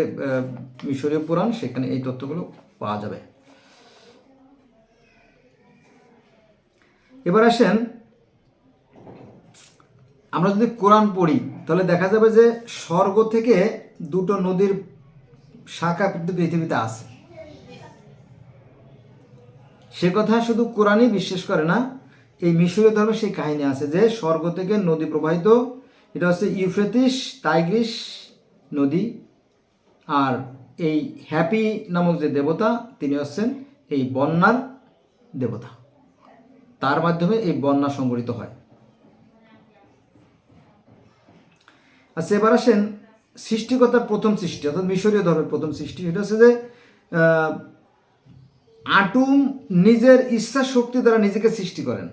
মিশরীয় পুরাণ, সেখানে এই তথ্যগুলো পাওয়া যাবে। এবার আসেন, আমরা যদি কোরআন পড়ি তাহলে দেখা যাবে যে স্বর্গ থেকে 2টো নদীর শাখা পৃথিবীতে আছে। সে কথা শুধু কোরআনই বিশ্বাস করে না, এই মিশরীয় ধর্মে সেই কাহিনী আছে যে স্বর্গ থেকে নদী প্রবাহিত। এটা হচ্ছে ইউফ্রেটিস টাইগ্রিস নদী। আর এই হ্যাপি নামক যে দেবতা, তিনি হচ্ছেন এই বন্যার দেবতা। তার মাধ্যমে এই বন্যা সংঘটিত হয়। আচ্ছা, এবার আসেন সৃষ্টিকর্তার প্রথম সৃষ্টি অর্থাৎ মিশরীয় ধর্মের প্রথম সৃষ্টি, সেটা হচ্ছে যে আটুম নিজের ইচ্ছা শক্তি দ্বারা নিজেকে সৃষ্টি করেন।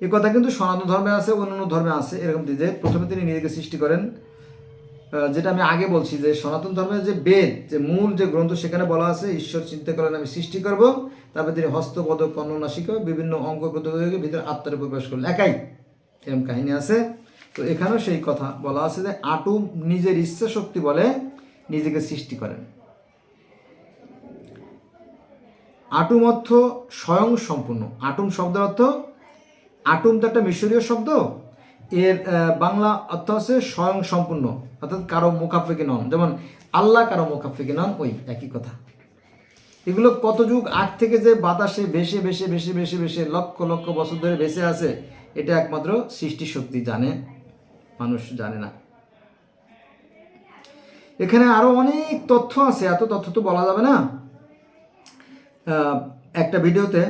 এ কথা কিন্তু সনাতন ধর্মে আছে, অন্যান্য ধর্মে আছে এরকম যে প্রথমে তিনি নিজেকে সৃষ্টি করেন। যেটা আমি আগে বলছি যে সনাতন ধর্মের যে বেদ, যে মূল যে গ্রন্থ, সেখানে বলা আছে ঈশ্বর চিন্তা করেন আমি সৃষ্টি করব, তারপরে তিনি হস্তপদ কর্ণ নাসিকা বিভিন্ন অঙ্গ প্রত্যঙ্গের ভিতরে আত্মারে প্রবেশ করলেন, একাই এরকম কাহিনী আছে। তো এখানেও সেই কথা বলা আছে যে আটুম নিজের ইচ্ছা শক্তি বলে নিজেকে সৃষ্টি করেন। আটুম অর্থ স্বয়ং সম্পূর্ণ। আটুম শব্দের অর্থ, আটুম তো একটা মিশরীয় শব্দ, এর বাংলা অর্থ আছে স্বয়ং সম্পূর্ণ, অর্থাৎ কারো মুখাফেকি নন। যেমন আল্লাহ কারো মুখাফেকি নন, ওই একই কথা। এগুলো কত যুগ আগ থেকে যে বাতাসে ভেসে ভেসে ভেসে ভেসে ভেসে লক্ষ লক্ষ বছর ধরে ভেসে আছে, এটা একমাত্র সৃষ্টি শক্তি জানে, মানুষ জানে না। এখানে আরো অনেক তথ্য আছে, এত তথ্য তো বলা যাবে না। একটা ভিডিওতে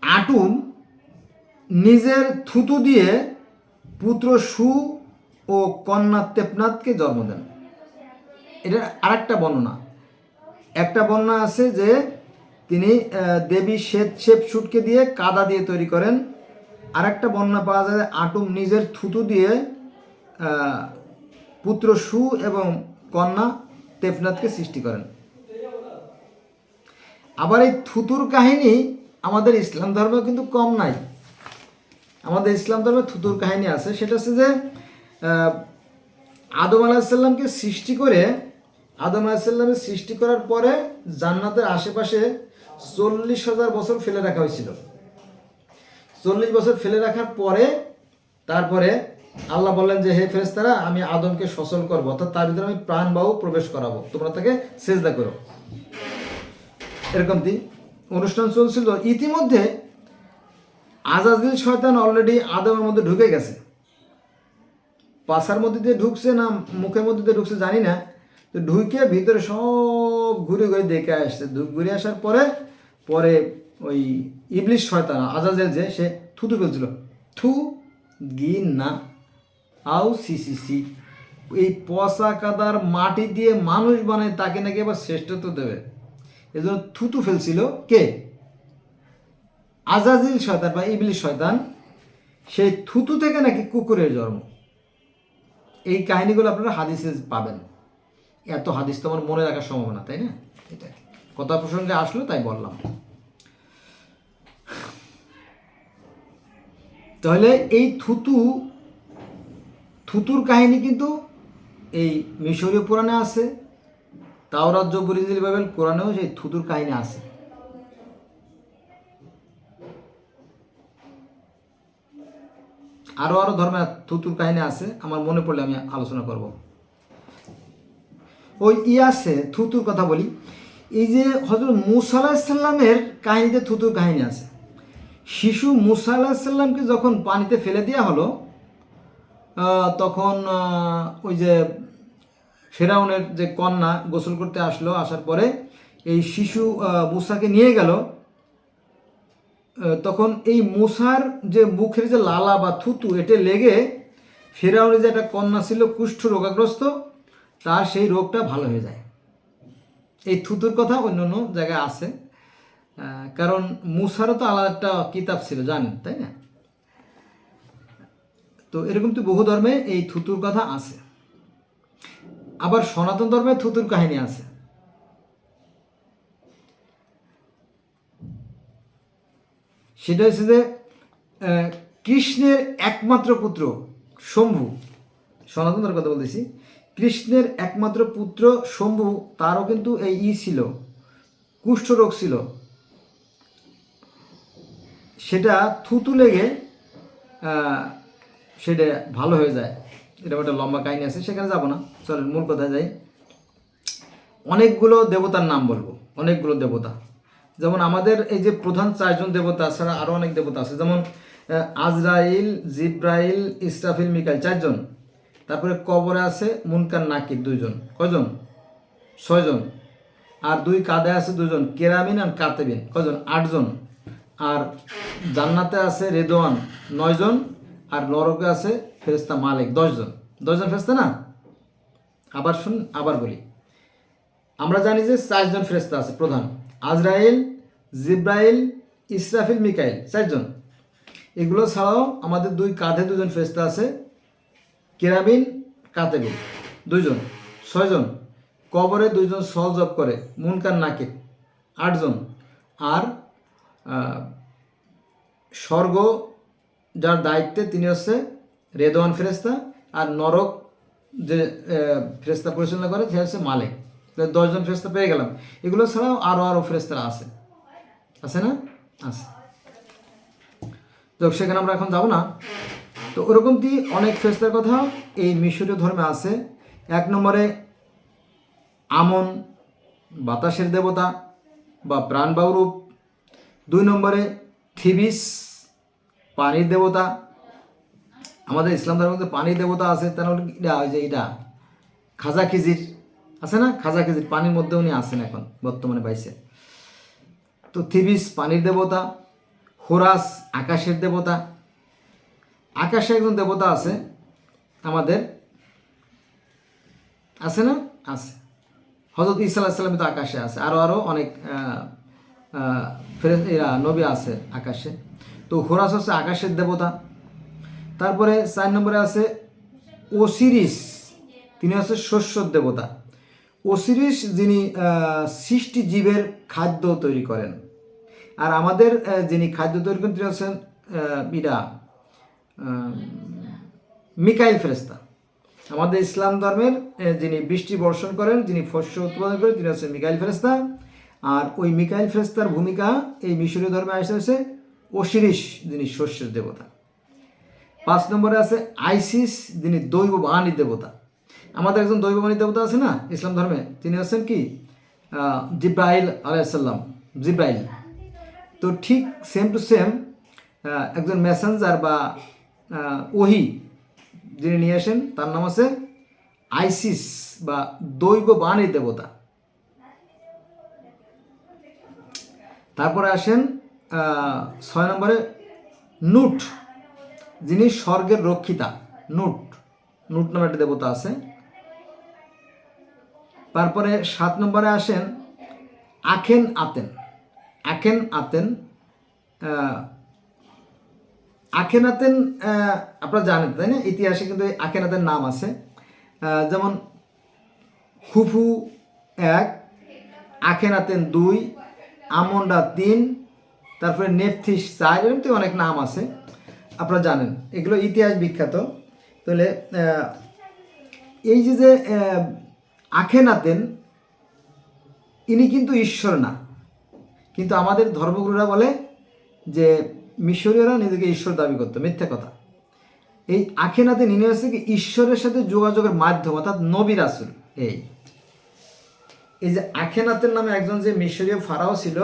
আটুম নিজের থুতু দিয়ে পুত্র সু ও কন্যা তেপনাথকে জন্ম দেন। এটা আরেকটা বর্ণনা। একটা বর্ণনা আছে যে তিনি দেবী শেপশুটকে দিয়ে কাদা দিয়ে তৈরি করেন। আরেকটা বর্ণনা পাওয়া যায় আটুম নিজের থুতু দিয়ে পুত্র সু এবং কন্যা তেপনাথকে সৃষ্টি করেন। আবার এই থুতুর কাহিনী আমাদের ইসলাম ধর্মেও কিন্তু কম নাই। আমাদের ইসলাম ধর্মে থুতুর কাহিনী আছে। সেটা হচ্ছে যে আদম আলাহিসাল্লামকে সৃষ্টি করে, আদম আলাহিসাল্লামের সৃষ্টি করার পরে জান্নাতের আশেপাশে 40,000 বছর ফেলে রাখা হয়েছিল। 40 বছর ফেলে রাখার পরে তারপরে আল্লাহ বললেন যে হে ফেরেশতারা, আমি আদমকে সচল করবো, অর্থাৎ তার ভিতরে আমি প্রাণবায়ু প্রবেশ করাবো, তোমরা তাকে সেজদা করো। এরকম অনুষ্ঠান চলছিল। ইতিমধ্যে আজাজিল শয়তান অলরেডি আদমের মধ্যে ঢুকে গেছে। পাছার মধ্যে দিয়ে ঢুকছে না মুখের মধ্যে দিয়ে ঢুকছে জানি না, তো ঢুকে ভিতরে সব ঘুরে ঘুরে দেখে আসছে। ঘুরে আসার পরে পরে ওই ইবলিশ শয়তান আজাজেল যে সে থুতু ফেলছিল, থু গিন না আউ সি সি সি, এই পচা কাদার মাটি দিয়ে মানুষ বানায় তাকে নাকি আবার শ্রেষ্ঠত্ব দেবে, এজন্য থুতু ফেলছিল কে? আজাজিল শয়তান বা ইবলিশ শয়তান। সেই থুতু থেকে নাকি কুকুরের জন্ম। এই কাহিনীগুলো আপনারা হাদিসে পাবেন। এত হাদিস তো আমার মনে রাখার সম্ভাবনা, তাই না? এটা কথা প্রসঙ্গে আসলো তাই বললাম। তাহলে এই থুতুর কাহিনী কিন্তু এই মিশরীয় পুরাণে আছে, তাওরাত জবুর ইনজিল বাইবেল কোরআনেও সেই থুতুর কাহিনী আছে। আরো আরো ধর্মে থুতুর কাহিনী আছে, আমার মনে পড়লে আমি আলোচনা করব। ওই আছে থুতুর কথা বলি, এই যে হযরত মূসা আলাইহিস সালামের কাহিনীতে থুতুর কাহিনী আছে। শিশু মূসা আলাইহিস সালামকে যখন পানিতে ফেলে দেওয়া হলো, তখন ওই যে ফেরাউনের যে কন্যা গোসল করতে আসলো, আসার পরে এই শিশু মূসাকে নিয়ে গেল। তখন এই মূসার যে মুখের যে লালা বা থুতু, এটা লেগে ফেরাউনের যে একটা কন্যা ছিল কুষ্ঠ রোগাগ্রস্ত, তার সেই রোগটা ভালো হয়ে যায়। এই থুতুর কথা অন্য অন্য জায়গায় আছে, কারণ মূসারও তো আলাদা একটা কিতাব ছিল জানেন, তাই না? তো এরকম তো বহু ধর্মে এই থুতুর কথা আছে। আবার সনাতন ধর্মে থুতুর কাহিনী আছে। সেটা হচ্ছে যে কৃষ্ণের একমাত্র পুত্র শম্ভু, সনাতন ধর্মের কথা বলতেছি, কৃষ্ণের একমাত্র পুত্র শম্ভু, তারও কিন্তু এই ছিল, কুষ্ঠরোগ ছিল। সেটা থুতু লেগে সেটা ভালো হয়ে যায়। এটা একটা লম্বা কাহিনী আছে, সেখানে যাব না, চলেন মূল কথায় যাই। অনেকগুলো দেবতার নাম বলবো, অনেকগুলো দেবতা। যেমন আমাদের এই যে প্রধান 4 জন দেবতা ছাড়া আরও অনেক দেবতা আছে, যেমন আজরাইল, জিব্রাইল, ইসরাফিল, মিকাইল 4 জন। তারপরে কবরে আছে মুনকার নাকির 2 জন, কয়জন? 6 জন। আর 2 কাঁধে আছে 2 জন, কেরামিন আর কাতেবিন, কয়জন? 8 জন। আর জান্নাতে আছে রেদওয়ান 9 জন, আর নরকে আছে ফেরেশতা মালিক 10 জন, 10 জন ফেরেশতা না? আবার বলি, আমরা জানি যে 4 জন ফেরেশতা আছে প্রধান, আজরাইল, জিব্রাইল, ইসরাফিল, মিকাইল, 4 জন। এগুলো ছাড়াও আমাদের 2 কাঁধে 2 জন ফেরেশতা আছে, কেরাবিন, কাতেবিন 2 জন, 6 জন। কবরে 2 জন সল জব করে, মুনকার নাকির 8 জন। আর স্বর্গ যার দায়িত্বে তিনি হচ্ছে রেদওয়ান ফেরেশতা, আর নরক যে ফেরেশতা পরিচালনা করে সে হচ্ছে মালিক। 10 জন ফেরেশতা পেয়ে গেলাম। এগুলো ছাড়াও আরও ফেরেশতারা আছে না? আছে। তো সেখানে আমরা এখন যাব না। তো ওরকমটি অনেক ফেরেশতার কথা এই মিশরীয় ধর্মে আছে। 1 নম্বরে আমন, বাতাসের দেবতা বা প্রাণবায়ুরূপ। 2 নম্বরে থিবিস, পানির দেবতা। আমাদের ইসলাম ধর্মের মধ্যে পানির দেবতা আছে, তার এটা খাজা খিজির আছে না? খাজা খিজির পানির মধ্যে উনি আছেন এখন বর্তমানে বাইসে। তো থিবিস পানির দেবতা, হোরাস আকাশের দেবতা। আকাশে একজন দেবতা আছে আমাদের, আছে না? আছে। হযরত ঈসা আলাইহিস সালাম তো আকাশে আছে, আরও অনেক নবী আছে আকাশে। তো হোরাস হচ্ছে আকাশের দেবতা। তারপরে 4 নম্বরে আছে ওসিরিস, তিনি হচ্ছে শস্যর দেবতা। ওসিরিস যিনি সৃষ্টি জীবের খাদ্য তৈরি করেন, আর আমাদের যিনি খাদ্য তৈরি করেন তিনি হচ্ছেন মিকাইল ফেরেশতা। আমাদের ইসলাম ধর্মের যিনি বৃষ্টি বর্ষণ করেন, যিনি শস্য উৎপাদন করেন, তিনি হচ্ছেন মিকাইল ফেরেশতা। আর ওই মিকাইল ফেরেশতার ভূমিকা এই মিশরীয় ধর্মে আসছে ওসিরিস, যিনি শস্যের দেবতা। 5 নম্বরে আছে আইসিস, যিনি দৈববাণী দেবতা। আমাদের একজন দৈববাণী দেবতা আছে না ইসলাম ধর্মে, তিনি হচ্ছেন কি জিব্রাইল আলাইহিস সালাম, জিব্রাইল। তো ঠিক সেম টু সেম একজন মেসেঞ্জার বা ওহি যিনি নিয়ে আসেন, তার নাম আছে আইসিস বা দৈববাণী দেবতা। তারপরে আসেন 6 নম্বরে নুট, যিনি স্বর্গের রক্ষিতা। নুট নামে একটা দেবতা আছে। তারপরে 7 নম্বরে আসেন আখেন আতেন। আখেনাতেন আপনারা জানেন তাই না? ইতিহাসে কিন্তু আখেনাতেন নাম আছে, যেমন খুফু 1, আখেনাতেন 2, আমন্ডা 3, তারপরে নেপথিস 4, এরকম তো অনেক নাম আছে, আপনারা জানেন, এগুলো ইতিহাস বিখ্যাত। তাহলে এই যে আখেনাতেন, ইনি কিন্তু ঈশ্বর না, কিন্তু আমাদের ধর্মগুরুরা বলে যে মিশরীয়রা নিজেকে ঈশ্বর দাবি করতো, মিথ্যা কথা। এই আখেনাতেন ইনি হচ্ছে কি ঈশ্বরের সাথে যোগাযোগের মাধ্যম, অর্থাৎ নবী রাসূল। এই যে আখেনাতেন নামে একজন যে মিশরীয় ফারাও ছিল,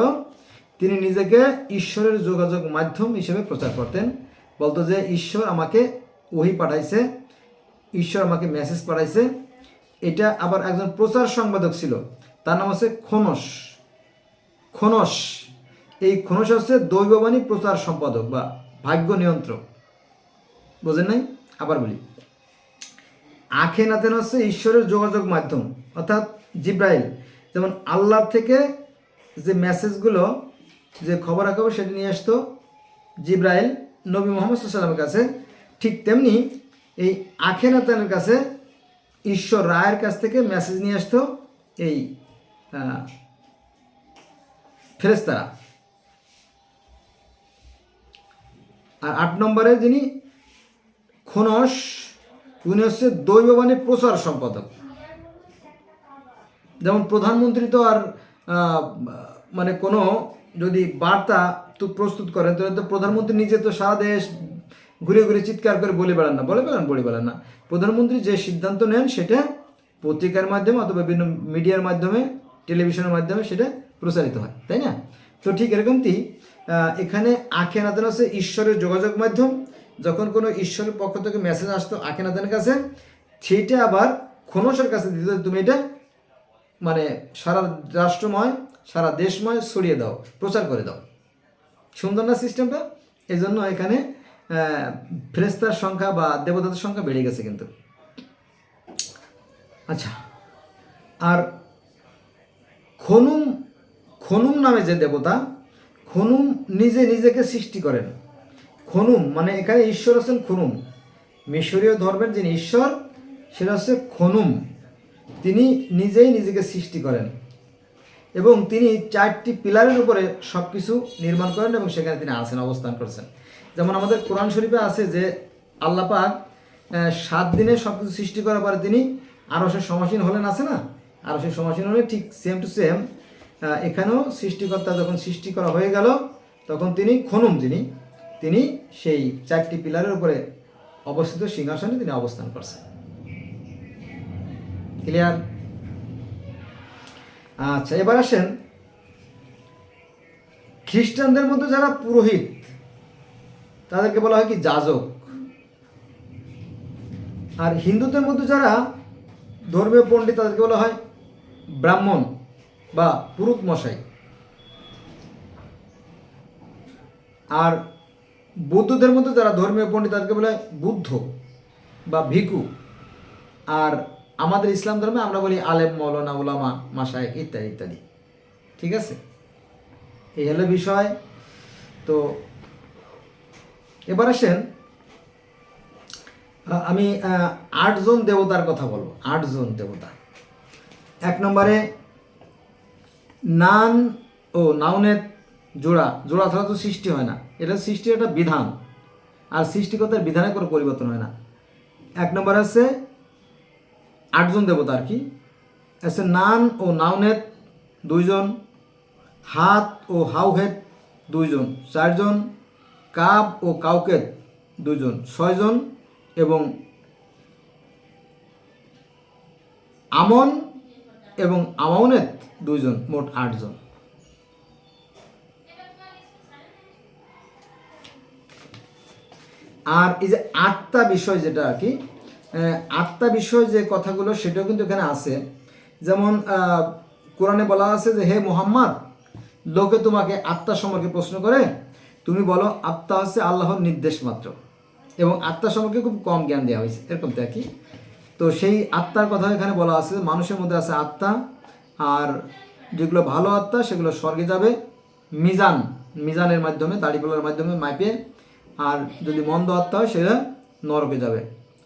তিনি নিজেকে ঈশ্বরের যোগাযোগ মাধ্যম হিসেবে প্রচার করতেন। বলতো যে ঈশ্বর আমাকে ওহী পাঠাইছে, ঈশ্বর আমাকে মেসেজ পাঠাইছে। এটা আবার একজন প্রচার সংবাদক ছিল, তার নাম হচ্ছে খোনস। এই খোনস হচ্ছে দৈববাণী প্রচার সম্পাদক বা ভাগ্য নিয়ন্ত্রক। বোঝেন নাই? আবার বলি, আখেনাতেন হচ্ছে ঈশ্বরের যোগাযোগ মাধ্যম, অর্থাৎ জিব্রাইল যেমন আল্লাহর থেকে যে মেসেজগুলো, যে খবরাখবর সেটা নিয়ে আসতো জিব্রাইল নবী মুহাম্মদ সাল্লাল্লাহু আলাইহি ওয়াসাল্লামের কাছে, ঠিক তেমনি এই আখেনাতেনের কাছে ঈশ্বর রায়ের কাছ থেকে মেসেজ নিয়ে আসতো এই ফেরেশতারা। আর 8 নম্বরে যিনি খোনস, উনি হচ্ছে দৈববাণী প্রচার সম্পাদক। যেমন প্রধানমন্ত্রী তো আর মানে কোনো যদি বার্তা তো প্রস্তুত করেন, তাহলে তো প্রধানমন্ত্রী নিজে তো সারা দেশ ঘুরে ঘুরে চিৎকার করে বলে বেড়ান না। প্রধানমন্ত্রী যে সিদ্ধান্ত নেন সেটা পত্রিকার মাধ্যমে অথবা বিভিন্ন মিডিয়ার মাধ্যমে, টেলিভিশনের মাধ্যমে সেটা প্রচারিত হয়, তাই না? তো ঠিক এরকমটি এখানে আখেনাতেন হচ্ছে ঈশ্বরের যোগাযোগ মাধ্যম। যখন কোনো ঈশ্বরের পক্ষ থেকে মেসেজ আসতো আখেনাতেনের কাছে, সেইটা আবার খোনসের কাছে দিত, তুমি এটা মানে সারা রাষ্ট্রময়, সারা দেশময় ছড়িয়ে দাও, প্রচার করে দাও। সুন্দর না সিস্টেমটা? এই জন্য এখানে ফেরেশতার সংখ্যা বা দেবতাদের সংখ্যা বেড়ে গেছে কিন্তু। আচ্ছা, আর খনুম খনুম নামে যে দেবতা, খনুম নিজে নিজেকে সৃষ্টি করেন। খনুম মানে এখানে ঈশ্বর হচ্ছেন খনুম, মিশরীয় ধর্মের যিনি ঈশ্বর সেটা হচ্ছে খনুম। তিনি নিজেই নিজেকে সৃষ্টি করেন এবং তিনি 4টি পিলারের উপরে সব কিছু নির্মাণ করেন এবং সেখানে তিনি আছেন, অবস্থান করছেন। যেমন আমাদের কোরআন শরীফে আছে যে আল্লাহ পাক 7 দিনে সব কিছু সৃষ্টি করার পরে তিনি আরশের সমাসীন হলেন, আছে না? আরশের সমাসীন হলে ঠিক সেম টু সেম এখানেও সৃষ্টিকর্তা যখন সৃষ্টি করা হয়ে গেল তখন তিনি খনুম, তিনি সেই 4টি পিলারের উপরে অবস্থিত সিংহাসনে তিনি অবস্থান করছেন। ক্লিয়ার? আচ্ছা, এবার আসেন খ্রিস্টানদের মধ্যে যারা পুরোহিত তাদেরকে বলা হয় কি যাজক, আর হিন্দুদের মধ্যে যারা ধর্মীয় পণ্ডিত তাদেরকে বলা হয় ব্রাহ্মণ বা পুরুত মশাই, আর বৌদ্ধদের মধ্যে যারা ধর্মীয় পণ্ডিত তাদেরকে বলা হয় বুদ্ধ বা ভিক্ষু, আর আমাদের ইসলাম ধর্মে আমরা বলি আলেম, মৌলানা, উলামা, মাশায়েখ ইত্যাদি ইত্যাদি। ঠিক আছে, এই হলো বিষয়। তো এবার আসেন আমি 8 জন দেবতার কথা বলবো। 8 জন দেবতা। 1 নম্বরে নান ও নাউনের জোড়া ছাড়া তো সৃষ্টি হয় না, এটা সৃষ্টির একটা বিধান, আর সৃষ্টিকর্তার বিধানে কোনো পরিবর্তন হয় না। 1 নম্বর আছে 8 জন দেবতা আর কি আছে। নান ও নাউনের 2 জন, হাত ও হাউহেদ 2 জন, 4 জন, কাব ও কাউকেত 2 জন, 6 জন, এবং আমন এবং আমাউনেত 2 জন, মোট 8 জন। আর এই যে আত্মা বিষয় যেটা আর কি, আত্মা বিষয় যে কথাগুলো সেটাও কিন্তু এখানে আছে। যেমন কোরআনে বলা আছে যে হে মুহাম্মদ, লোকে তোমাকে আত্মা সম্পর্কে প্রশ্ন করে, তুমি বলো আত্মা হচ্ছে আল্লাহর নির্দেশ মাত্র, এবং আত্মা সম্পর্কে খুব কম জ্ঞান দেওয়া হয়েছে, এরকম তো কি। তো সেই আত্মার কথা এখানে বলা আছে, মানুষের মধ্যে আছে আত্মা, আর যেগুলো ভালো আত্মা সেগুলো স্বর্গে যাবে মিজানের মাধ্যমে, দাড়িপাল্লার মাধ্যমে মাইপে, আর যদি মন্দ আত্মা হয় সেটা নরকে যাবে।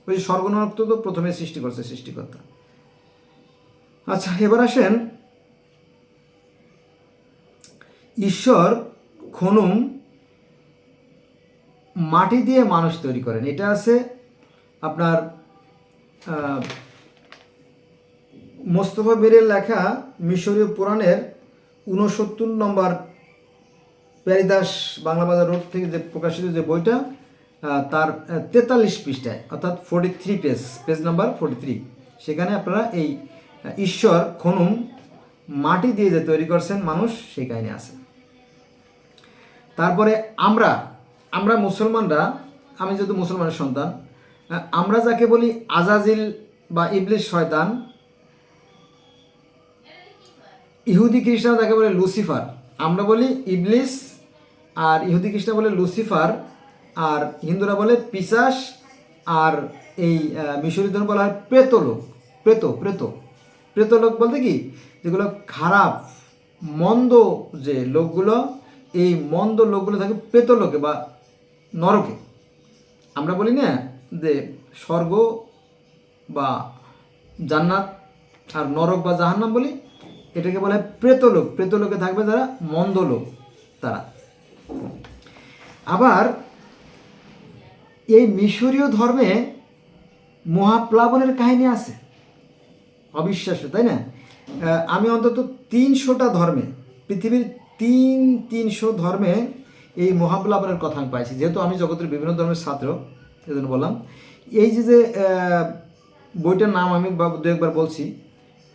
ওই স্বর্গ নরক তো প্রথমে সৃষ্টি করছে সৃষ্টিকর্তা। আচ্ছা, এবার আসেন ঈশ্বর খনুম মাটি দিয়ে মানুষ তৈরি করেন। এটা আছে আপনার মোস্তফা মীরের লেখা মিশরীয় পুরাণের 69 নম্বর প্যারিদাস বাংলা বাজার রোড থেকে যে প্রকাশিত যে বইটা, তার 43 পৃষ্ঠায়, অর্থাৎ 43 পেজ নাম্বার 43, সেখানে আপনারা এই ঈশ্বর খনুম মাটি দিয়ে যে তৈরি করছেন মানুষ, সেই কাহিনী আছে। তারপরে আমরা মুসলমানরা, আমি যেহেতু মুসলমানের সন্তান, আমরা যাকে বলি আজাজিল বা ইবলিস শয়তান, ইহুদি খ্রিস্টান যাকে বলে লুসিফার, আমরা বলি ইবলিস, আর ইহুদি খ্রিস্টান বলে লুসিফার, আর হিন্দুরা বলে পিশাচ, আর এই মিশরীয় ধর্ম বলা হয় প্রেতলোক। প্রেতলোক বলতে কি, যেগুলো খারাপ মন্দ যে লোকগুলো, এই মন্দ লোকগুলো থাকে প্রেতলোকে বা নরকে। আমরা বলি না যে স্বর্গ বা জান্নাত আর নরক বা জাহান্নাম বলি, এটাকে বলে প্রেতলোক। প্রেতলোকে থাকবে যারা মন্দ লোক, তারা। আবার এই মিশরীয় ধর্মে মহাপ্লাবনের কাহিনী আছে, অবিশ্বাস্য, তাই না? আমি অন্তত 300টা ধর্মে, পৃথিবীর 300 ধর্মে এই মহাপ্লাবনের কথা আমি পাইছি, যেহেতু আমি জগতের বিভিন্ন ধর্মের ছাত্র, সেজন্য বললাম। এই যে বইটার নাম আমি দু একবার বলছি,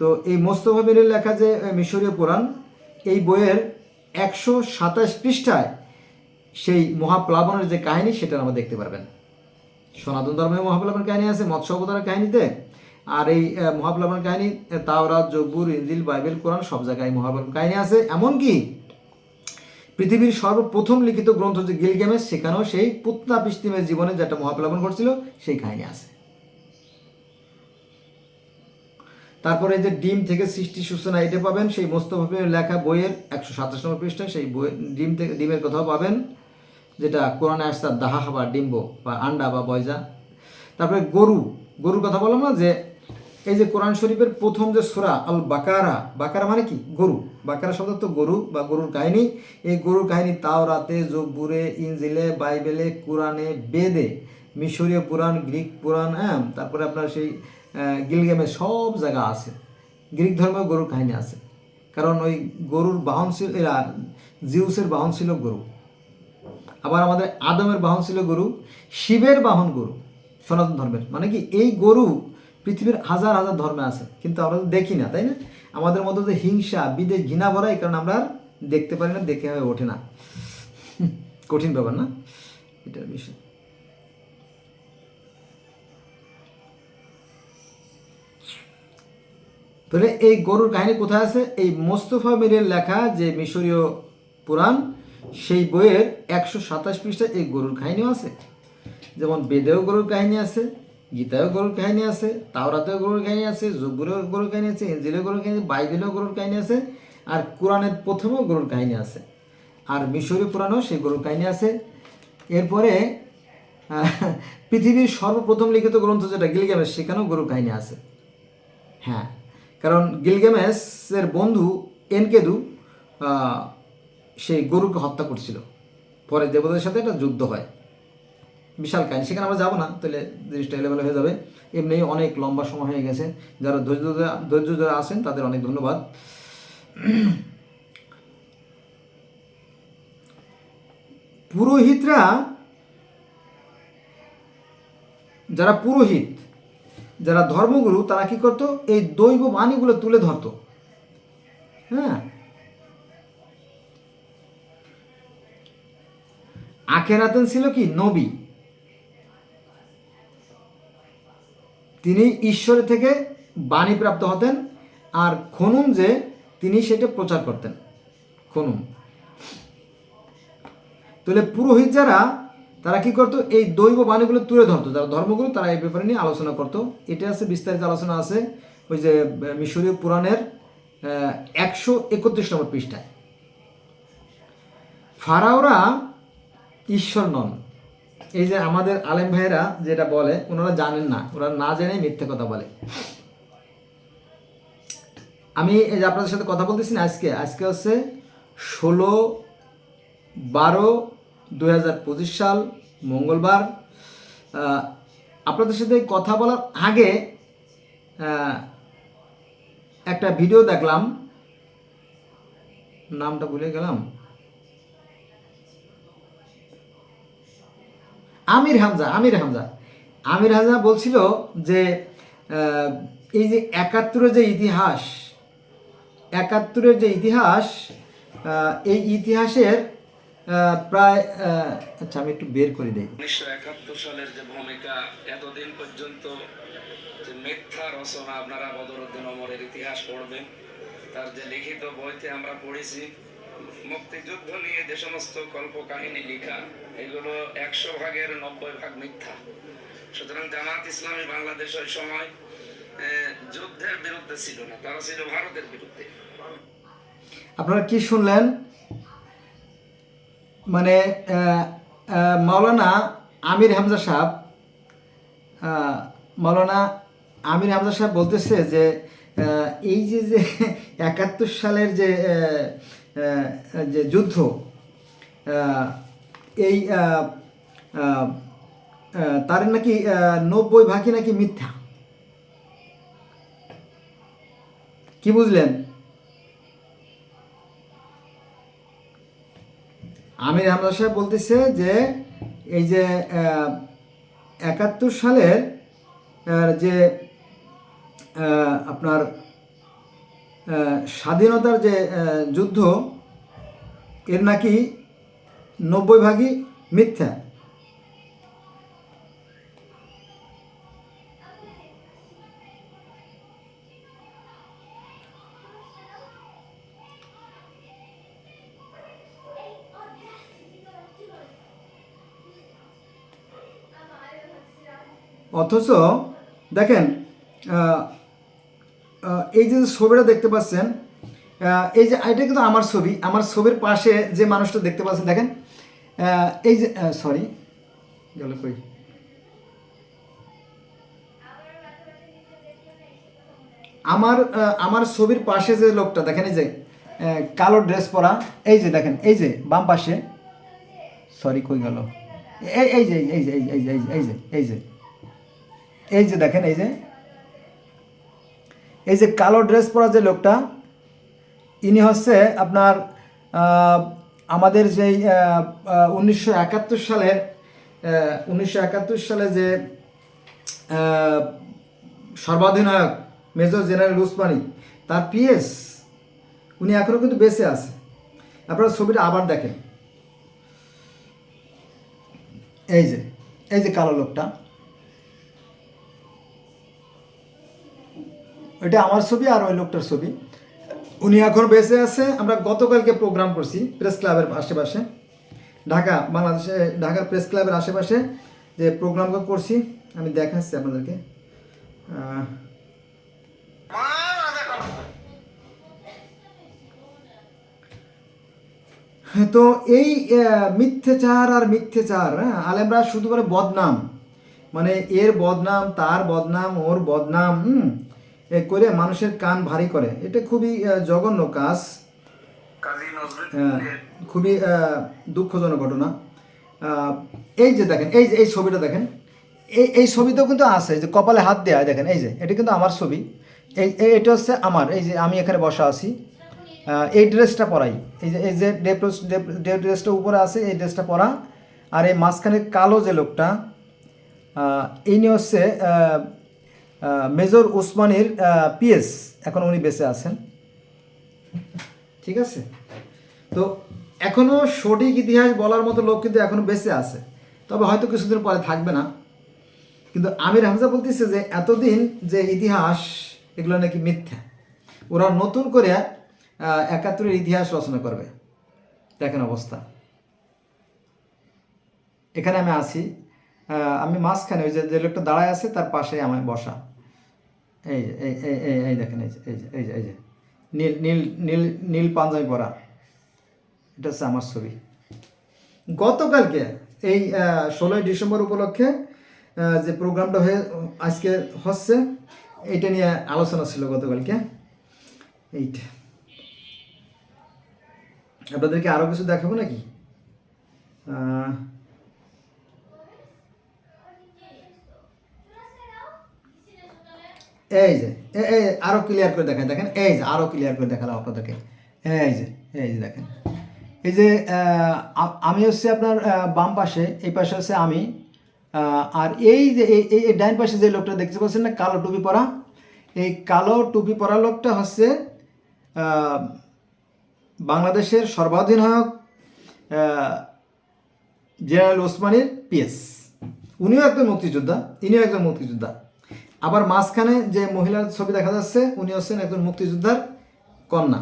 তো এই মোস্তফা মীরের লেখা যে মিশরীয় পুরাণ, এই বইয়ের 127 পৃষ্ঠায় সেই মহাপ্লাবনের যে কাহিনী সেটা আমরা দেখতে পারবেন। সনাতন ধর্মে মহাপ্লাবনের কাহিনী আছে মৎস্য অবতারের কাহিনীতে, আর এই মহাপ্লাবনের কাহিনী তাওরাত, জব্বুর, ইনজিল, বাইবেল, কোরআন সব জায়গায় মহাপ্লাবনের কাহিনী আছে। এমনকি পৃথিবীর সর্বপ্রথম লিখিত গ্রন্থ যে গিলগামেশ, সেখানেও সেই পুতনাপিস্তিমের জীবনে যেটা মহাপ্লাবন ঘটছিল সেই কাহিনী আছে। তারপরে যে ডিম থেকে সৃষ্টি সূচনা, এটা পাবেন সেই মোস্তফার লেখা বইয়ের 127 নম্বর পৃষ্ঠায়। সেই বই ডিমের কথাও পাবেন, যেটা কোরআনে আসছে দাহা বা ডিম্ব বা আন্ডা বা বয়জা। তারপরে গরুর কথা বললাম না, যে এই যে কোরআন শরীফের প্রথম যে সূরা আল বাকারা, বাকারা মানে কি গরু, বাকারা শব্দ তো গরু বা গরুর কাহিনী। এই গরুর কাহিনী তাওরাতে, জব্বুরে, ইনজিলে, বাইবেলে, কোরআনে, বেদে, মিশরীয় পুরাণ, গ্রিক পুরাণ, হ্যাঁ, তারপরে আপনার সেই গিলগামেশ, সব জায়গা আছে। গ্রিক ধর্মেও গরুর কাহিনী আছে, কারণ ওই গরুর বাহন ছিল, এরা জিউসের বাহন ছিল গরু। আবার আমাদের আদমের বাহন ছিল গরু, শিবের বাহন গরু সনাতন ধর্মের। মানে কি এই গরু পৃথিবীর হাজার হাজার ধর্মে আছে, কিন্তু আমরা তো দেখি না, তাই না? আমাদের মধ্যে যে হিংসা, বিদেশ, ঘৃণা ভরা, এই কারণে আমরা আর দেখতে পারি না, দেখে হয়ে ওঠে না। কঠিন ব্যাপার না এটার বিষয়। তাহলে এই গরুর কাহিনী কোথায় আছে? এই মোস্তফা মিরের লেখা যে মিশরীয় পুরাণ, সেই বইয়ের 127 পৃষ্ঠায় এই গরুর কাহিনীও আছে। যেমন বেদেও গরুর কাহিনী আছে, গীতায়ও গরুর কাহিনী আছে, তাওরাতেও গরুর কাহিনী আছে, জব্বুরেও গরুর কাহিনী আছে, ইনজিলেও গরুর কাহিনী, বাইবেলেও গরুর কাহিনী আছে, আর কোরআনের প্রথমেও গরুর কাহিনী আছে, আর মিশরীয় পুরাণেও সেই গরুর কাহিনী আছে। এরপরে পৃথিবীর সর্বপ্রথম লিখিত গ্রন্থ যেটা গিলগামেশ, সেখানেও গরুর কাহিনী আছে। হ্যাঁ, কারণ গিলগামেশের বন্ধু এনকেদু সেই গরুকে হত্যা করছিল, পরে দেবতাদের সাথে একটা যুদ্ধ হয়, বিশাল কাহিনী, সেখানে আমরা যাবো না, তাহলে জিনিসটা এলেবেলে হয়ে যাবে। এমনি অনেক লম্বা সময় হয়ে গেছে, যারা ধৈর্য যারা আছেন তাদের অনেক ধন্যবাদ। পুরোহিতরা, যারা পুরোহিত, যারা ধর্মগুরু, তারা কি করতো? এই দৈব বাণীগুলো তুলে ধরতো। হ্যাঁ, আখেরাতেন ছিল কি নবী, তিনি ঈশ্বরের থেকে বাণী প্রাপ্ত হতেন, আর খনুম যে তিনি সেটা প্রচার করতেন, খনুম। তাহলে পুরোহিত যারা, তারা কি করতো? এই দৈব বাণীগুলো তুলে ধরতো, যারা ধর্মগুরু, তারা এই ব্যাপারে নিয়ে আলোচনা করতো। এটা আছে, বিস্তারিত আলোচনা আছে ওই যে মিশরীয় পুরাণের 131 নম্বর পৃষ্ঠায়। ফারাওরা ঈশ্বর নন, এই যে আমাদের আলেম ভাইয়েরা যেটা বলে, ওনারা জানেন না, ওরা না জেনে মিথ্যে কথা বলে। আমি এই যে আপনাদের সাথে কথা বলতেছি না, আজকে হচ্ছে 16/12/2025 সাল, মঙ্গলবার। আপনাদের সাথে কথা বলার আগে একটা ভিডিও দেখলাম, নামটা ভুলে গেলাম, আমির হামজা বলছিল যে এই যে 71-এর যে ইতিহাস, এই ইতিহাসের প্রায় আচ্ছা আমি একটু বের করে দিই। 1971 সালের যে ভূমিকা, এতদিন পর্যন্ত যে মিথ্যা রচনা, আপনারা বদরুদ্দিন ওমরের ইতিহাস পড়বেন, তার যে লিখিত বইতে আমরা পড়েছি, মুক্তিযুদ্ধ নিয়ে যে সমস্ত কল্পকাহিনী লেখা, এগুলো 100 ভাগের 90 ভাগ মিথ্যা। সুতরাং জামাত ইসলামী বাংলাদেশ ওই সময় যুদ্ধের বিরুদ্ধে ছিল না, তারা ছিল ভারতের বিরুদ্ধে। আপনারা কি শুনলেন? মানে মাওলানা আমির হামজা সাহেব বলতেছে যে এই যে 71 সালের যে যুদ্ধ, এই তার নাকি 90 ভাগই নাকি মিথ্যা। কি বুঝলেন? আমির হামজা সাহেব বলতেছে যে এই যে 71 সালের যে আপনার স্বাধীনতার যে যুদ্ধ, এর নাকি 90 ভাগই মিথ্যা। অথচ দেখেন এই যে ছবিটা দেখতে পাচ্ছেন, এই যে এটা কিন্তু আমার ছবি, আমার ছবির পাশে যে মানুষটা দেখতে পাচ্ছেন দেখেন, এই যে সরি গেল কই, আমার ছবির পাশে যে লোকটা দেখেন, এই যে কালো ড্রেস পরা, এই যে দেখেন, এই যে বাম পাশে, সরি কই গেল, এই যে এই যে এই যে এই যে এই যে এই যে দেখেন, এই যে কালো ড্রেস পরা যে লোকটা, ইনি হচ্ছে আপনার আমাদের যেই 1971 সালে যে সর্বাধিনায়ক মেজর জেনারেল উসমানী, তার পিএস, উনি এখনও কিন্তু বেঁচে আছে। আপনারা ছবিটা আবার দেখেন, এই যে কালো লোকটা, এটা আমার ছবি আর ওই লোকটার ছবি, উনি এখন বেঁচে আছে। আমরা গতকালকে প্রোগ্রাম করছি প্রেস ক্লাবের আশেপাশে, ঢাকার প্রেস ক্লাবের আশেপাশে যে প্রোগ্রামটা করছি, আমি দেখাচ্ছি আপনাদেরকে। তো এই মিথ্যেচার আর মিথ্যেচার, হ্যাঁ, আলেমরা শুধু করে বদনাম, মানে এর বদনাম, তার বদনাম, ওর বদনাম করে মানুষের কান ভারী করে। এটা খুবই জঘন্য কাজ, খুবই দুঃখজনক ঘটনা। এই যে দেখেন, এই ছবিটা দেখেন, এই ছবিতেও কিন্তু আছে যে কপালে হাত দেয়া, দেখেন এই যে এটা কিন্তু আমার ছবি, এটা হচ্ছে আমার, এই যে আমি এখানে বসা আছি, এই ড্রেসটা পরাই, এই যে ড্রেসটা উপরে আছে, এই ড্রেসটা পরা, আর এই মাঝখানে কালো যে লোকটা, ইনি হচ্ছে মেজর উসমানীর পিএস, এখন উনি বেঁচে আছেন। ঠিক আছে, তো এখনও সঠিক ইতিহাস বলার মতো লোক কিন্তু এখনও বেঁচে আছে, তবে হয়তো কিছুদিন পরে থাকবে না। কিন্তু আমির হামজা বলতেছে যে এতদিন যে ইতিহাস, এগুলো নাকি মিথ্যা, ওরা নতুন করে 71-এর ইতিহাস রচনা করবে। দেখেন অবস্থা, এখানে আমি আছি, আমি মাঝখানে, ওই যে লোকটা দাঁড়ায় আছে তার পাশে আমি বসা, এই দেখেন, এই যে নীল নীল নীল নীল পাঞ্জাবি পরা, এটা হচ্ছে আমার ছবি। গতকালকে এই 16ই ডিসেম্বর উপলক্ষে যে প্রোগ্রামটা আজকে হচ্ছে, এইটা নিয়ে আলোচনা ছিল গতকালকে। এইটা আপনাদেরকে আরও কিছু দেখাবো নাকি? এই যে আরো ক্লিয়ার করে দেখেন, এই যে আরো ক্লিয়ার করে দেখালাম আপনাদেরকে, এই যে দেখেন, এই যে আমি হচ্ছে আপনার বাম পাশে, এই পাশে হচ্ছে আমি, আর এই যে এই ডাইন পাশে যে লোকটা দেখতে পাচ্ছেন না, কালো টুপি পরা, এই কালো টুপি পরা লোকটা হচ্ছে বাংলাদেশের সর্বাধিনায়ক জেনারেল ওসমানীর পিএস, উনিও একজন মুক্তিযোদ্ধা, ইনিও একজন মুক্তিযোদ্ধা। আবার মাঝখানে যে মহিলার ছবি দেখা যাচ্ছে, উনি হচ্ছেন একজন মুক্তিযোদ্ধার কন্যা।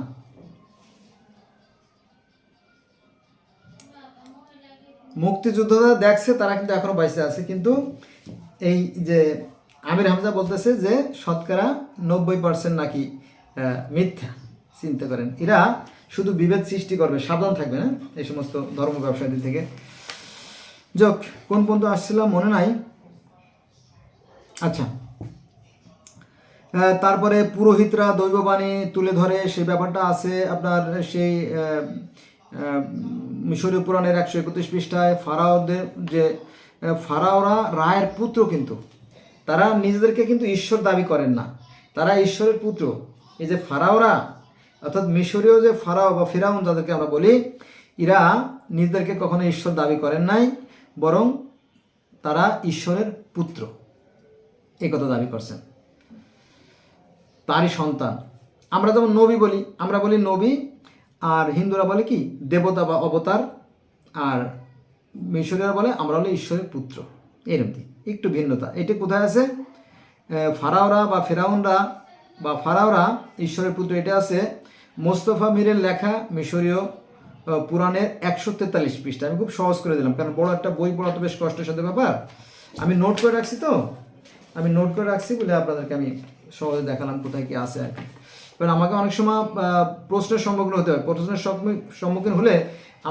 মুক্তিযোদ্ধারা দেখছে, তারা কিন্তু এখনো বাইসে আছে, কিন্তু এই যে আমির হামজা বলতেছে যে শতকরা 90% নাকি মিথ্যা। চিন্তা করেন, এরা শুধু বিভেদ সৃষ্টি করবে, সাবধান থাকবে না এই সমস্ত ধর্ম ব্যবসায়ীদের থেকে। যাক, কোন পর্যন্ত আসছিলাম মনে নাই। আচ্ছা, তারপরে পুরোহিতরা দৈববাণী তুলে ধরে, সেই ব্যাপারটা আছে আপনার সেই মিশরীয় পুরাণের 131 পৃষ্ঠায়। ফারাওদের যে ফারাওরা রায়ের পুত্র, কিন্তু তারা নিজেদেরকে কিন্তু ঈশ্বর দাবি করেন না, তারা ঈশ্বরের পুত্র। এই যে ফারাওরা, অর্থাৎ মিশরীয় যে ফারাও বা ফিরাউন যাদেরকে আমরা বলি, এরা নিজেদেরকে কখনো ঈশ্বর দাবি করেন নাই, বরং তারা ঈশ্বরের পুত্র এই কথা দাবি করছেন, তারই সন্তান। আমরা যেমন নবী বলি, আমরা বলি নবী, আর হিন্দুরা বলে কি দেবতা বা অবতার, আর মিশরীয়রা বলে আমরা হলো ঈশ্বরের পুত্র। এরকম একটু ভিন্নতা। এটা কোথায় আছে? ফারাওরা বা ফেরাউনরা বা ফারাওরা ঈশ্বরের পুত্র, এটা আছে মোস্তফা মিরের লেখা মিশরীয় পুরাণের 143 পৃষ্ঠা। আমি খুব সহজ করে দিলাম, কারণ বড় একটা বই পড়া তো বেশ কষ্টের সাথে ব্যাপার, আমি নোট করে রাখছি, তো আমি নোট করে রাখছি বলে আপনাদেরকে আমি সহজে দেখালাম কোথায় কি আছে আর কি। কারণ আমাকে অনেক সময় প্রশ্নের সম্মুখীন হতে হয়, প্রশ্নের সম্মুখীন হলে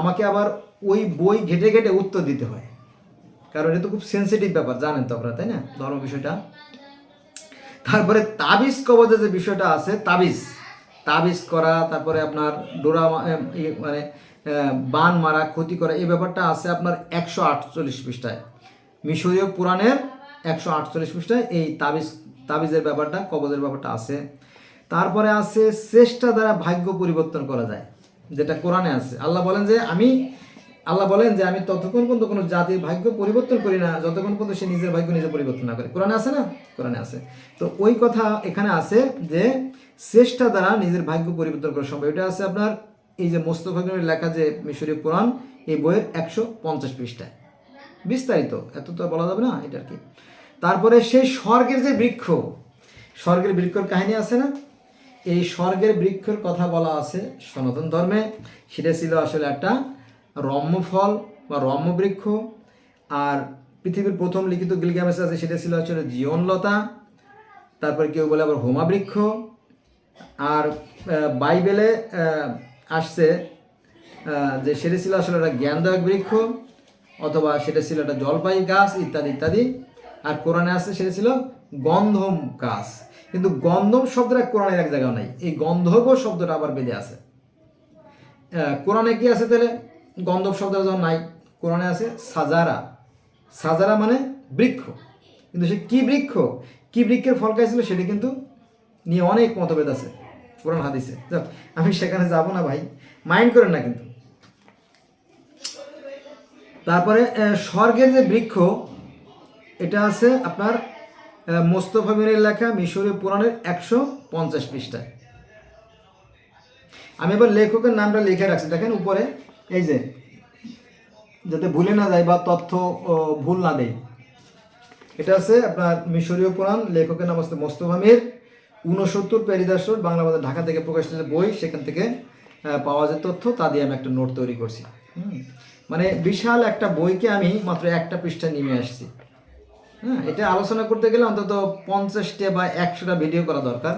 আমাকে আবার ওই বই ঘেটে ঘেটে উত্তর দিতে হয়, কারণ এটা তো খুব সেন্সিটিভ ব্যাপার, জানেন তো আপনারা, তাই না, ধর্ম বিষয়টা। তারপরে তাবিজ কবজের যে বিষয়টা আছে, তাবিজ করা, তারপরে আপনার ডোরা মানে বান মারা, ক্ষতি করা, এই ব্যাপারটা আছে আপনার 148 পৃষ্ঠায়, মিশরীয় পুরাণের 148 পৃষ্ঠায় এই তাবিজের ব্যাপারটা, কবজের ব্যাপারটা আছে। তারপরে আছে চেষ্টা দ্বারা ভাগ্য পরিবর্তন করা যায়, যেটা কোরআনে আছে। আল্লাহ বলেন যে আমি ততক্ষণ পর্যন্ত কোনো জাতির ভাগ্য পরিবর্তন করি না যতক্ষণ পর্যন্ত সে নিজের ভাগ্য নিজে পরিবর্তন না করে। কোরআনে আছে না? কোরআনে আছে। তো ওই কথা এখানে আছে যে চেষ্টা দ্বারা নিজের ভাগ্য পরিবর্তন করা সম্ভব। এটা আছে আপনার এই যে মোস্তফা কামালের লেখা যে মিশরীয় কোরআন, এই বইয়ের 150 পৃষ্ঠায় বিস্তারিত, এত তো বলা যাবে না এটা আর কি। তারপরে সেই স্বর্গের যে বৃক্ষ, স্বর্গের বৃক্ষর কাহিনী আছে না, এই স্বর্গের বৃক্ষের কথা বলা আছে সনাতন ধর্মে। সেটা ছিল আসলে একটা রম্যফল বা রম্যবৃক্ষ। আর পৃথিবীর প্রথম লিখিত গিলগামেশ আছে, সেটা ছিল আসলে জীবনলতা। তারপরে কেউ বলে আবার হোমা বৃক্ষ। আর বাইবেলে আসছে যে সেটা ছিল আসলে একটা জ্ঞানদায়ক বৃক্ষ, অথবা সেটা ছিল একটা জলপাই গাছ, ইত্যাদি ইত্যাদি। আর কোরআনে আসছে সেটা ছিল গন্ধম গাছ। কিন্তু গন্ধম শব্দটা কোরআনের এক জায়গাও নাই, এই গন্ধব শব্দটা আবার বেঁধে আছে। কোরআনে কি আছে তাহলে? গন্ধব শব্দটা যখন নাই, কোরআনে আছে সাজারা মানে বৃক্ষ। কিন্তু সে কি বৃক্ষ, কি বৃক্ষের ফল খাইছিল সেটা কিন্তু নিয়ে অনেক মতভেদ আছে কোরআন হাদিসে। আমি সেখানে যাব না ভাই, মাইন্ড করেন না কিন্তু। তারপরে স্বর্গের যে বৃক্ষ, এটা আছে আপনার মোস্তফা মিরের লেখা মিশরীয় পুরাণের 150 পৃষ্ঠায়। আমি এবার লেখকের নামটা লিখে রাখছি, দেখেন উপরে, এই যে, যাতে ভুলে না যায় বা তথ্য ভুল না দেয়। এটা আছে আপনার মিশরীয় পুরাণ, লেখকের নাম হচ্ছে মোস্তফা মির, 69 পেরিদাস রোড, বাংলা বাজার, ঢাকা থেকে প্রকাশিত বই, সেখান থেকে পাওয়া যায় তথ্য, তা দিয়ে আমি একটা নোট তৈরি করছি। মানে বিশাল একটা বইকে আমি মাত্র একটা পৃষ্ঠা নিয়ে আসছি। হ্যাঁ, এটা আলোচনা করতে গেলে অন্তত 50টা বা 100টা ভিডিও করা দরকার,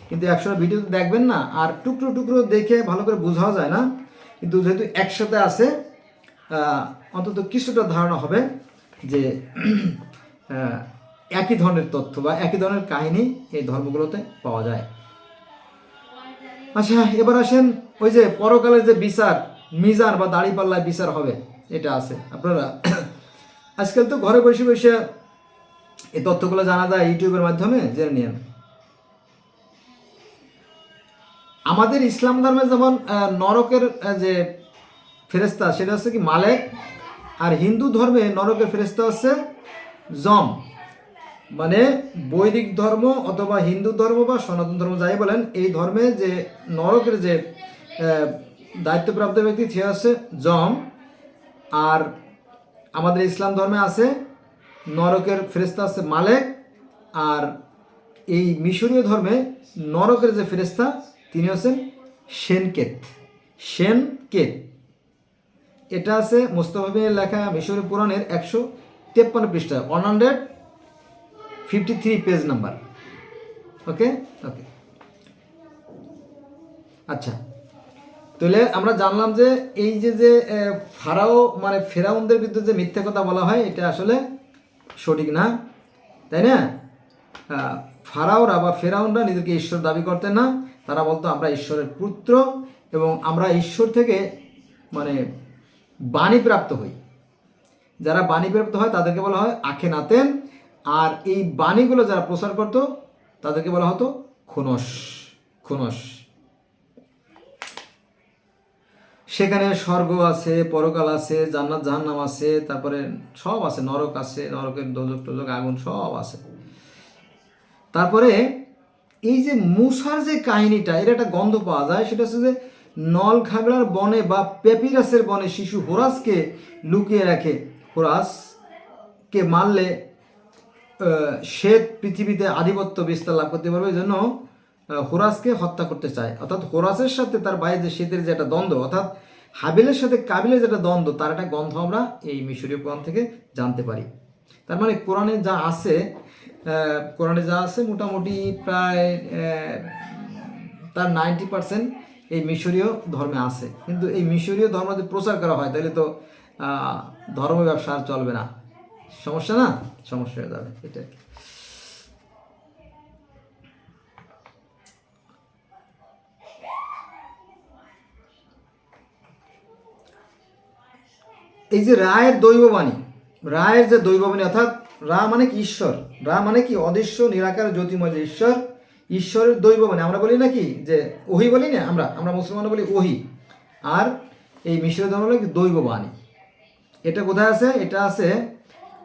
কিন্তু 100টা ভিডিও তো দেখবেন না, আর টুকরো টুকরো দেখে ভালো করে বোঝাও যায় না। কিন্তু যেহেতু একসাথে আছে, অন্তত কিছুটা ধারণা হবে যে একই ধরনের তথ্য বা একই ধরনের কাহিনী এই ধর্মগুলোতে পাওয়া যায়। আচ্ছা, এবার আসেন ওই যে পরকালের যে বিচার, মিজান বা দাড়িপাল্লায় বিচার হবে, এটা আছে। আপনারা আজকাল তো ঘরে বসে বসে এই তথ্যগুলো জানা যায় ইউটিউবের মাধ্যমে, জেনে নিন। আমাদের ইসলাম ধর্মে যেমন নরকের যে ফেরেস্তা, সেটা হচ্ছে কি মালেক, আর হিন্দু ধর্মে নরকের ফেরেস্তা হচ্ছে জম। মানে বৈদিক ধর্ম অথবা হিন্দু ধর্ম বা সনাতন ধর্ম যাই বলেন, এই ধর্মে যে নরকের যে দায়িত্বপ্রাপ্ত ব্যক্তি, সে হচ্ছে জম। আর আমাদের ইসলাম ধর্মে আছে নরকের ফেরেস্তা আছে মালেক। আর এই মিশরীয় ধর্মে নরকের যে ফেরেস্তা, তিনি হচ্ছেন সেনকেত। এটা আছে মোস্তফা বিনের লেখা মিশরীয় পুরাণের 153 পৃষ্ঠা, 153 পেজ নাম্বার। ওকে। আচ্ছা, তাহলে আমরা জানলাম যে এই যে ফারাও মানে ফেরাউনদের বিরুদ্ধে যে মিথ্যা কথা বলা হয়, এটা আসলে সঠিক না, তাই না? ফারাওরা বা ফেরাউনরা নিজেকে ঈশ্বর দাবি করতেন না। তারা বলতো আমরা ঈশ্বরের পুত্র এবং আমরা ঈশ্বর থেকে মানে বাণীপ্রাপ্ত হই। যারা বাণীপ্রাপ্ত হয় তাদেরকে বলা হয় আখেনাতেন। আর এই বাণীগুলো যারা প্রচার করতো তাদেরকে বলা হতো খোনস। সেখানে স্বর্গ আছে, পরকাল আছে, জান্নাত জাহান্নাম আছে, তারপরে সব আছে, নরক আছে, নরকের দোজক টোজক আগুন সব আছে। তারপরে এই যে মুসার যে কাহিনীটা, এর একটা গন্ধ পাওয়া যায়, সেটা হচ্ছে যে নলখাগড়ার বনে বা পেপিরাসের বনে শিশু হোরাসকে লুকিয়ে রাখে। হোরাসকে মারলে শ্বেত পৃথিবীতে আধিপত্য বিস্তার লাভ করতে পারবে, এই জন্য হোরাসকে হত্যা করতে চায়। অর্থাৎ হোরাসের সাথে তার বাইরে যে শ্বেতের যে একটা দ্বন্দ্ব, অর্থাৎ হাবিলের সাথে কাবিলের যেটা দ্বন্দ্ব, তার একটা গন্ধ আমরা এই মিশরীয় পুরাণ থেকে জানতে পারি। তার মানে কোরআনে যা আছে কোরআনে যা আছে মোটামুটি প্রায় তার 90% এই মিশরীয় ধর্মে আছে। কিন্তু এই মিশরীয় ধর্ম যদি প্রচার করা হয় তাহলে তো ধর্ম ব্যবসা আর চলবে না, সমস্যা না, সমস্যা হয়ে যাবে এটা। এই যে রায়ের দৈববাণী, রায়ের যে দৈববাণী অর্থাৎ রা মানে কি ঈশ্বর, রা মানে কি অদৃশ্য নিরাকার জ্যোতিময় যে ঈশ্বর, ঈশ্বরের দৈববাণী আমরা বলি নাকি যে ওহি বলি না, আমরা মুসলমানরা বলি ওহি, আর এই মিশরীয় ধর্ম বলে কি দৈববাণী। এটা কোথায় আছে? এটা আছে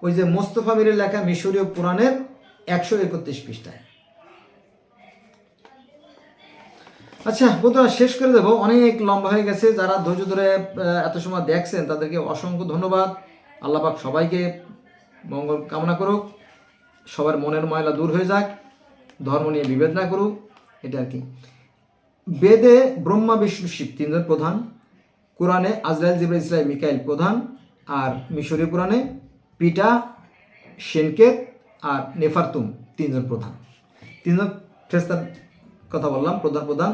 ওই যে মোস্তফা মীরের লেখা মিশরীয় পুরাণের 131 পৃষ্ঠায়। আচ্ছা বন্ধুরা, শেষ করে দেবো, অনেক লম্বা হয়ে গেছে। যারা ধৈর্য ধরে এত সময় দেখছেন তাদেরকে অসংখ্য ধন্যবাদ। আল্লাহ পাক সবাইকে মঙ্গল কামনা করুক, সবার মনের ময়লা দূর হয়ে যাক, ধর্ম নিয়ে বিভেদ না করুক, এটা আর কি। বেদে ব্রহ্মা বিষ্ণু শিব তিনজন প্রধান, কোরআনে আজরাইল জিবরাইল ইসরাইল মিকাইল প্রধান, আর মিশরীয় পুরাণে পিটা, সেনকেত আর নেফারতুম তিনজন প্রধান। তিনজন ফেরেশতার কথা বললাম, প্রধান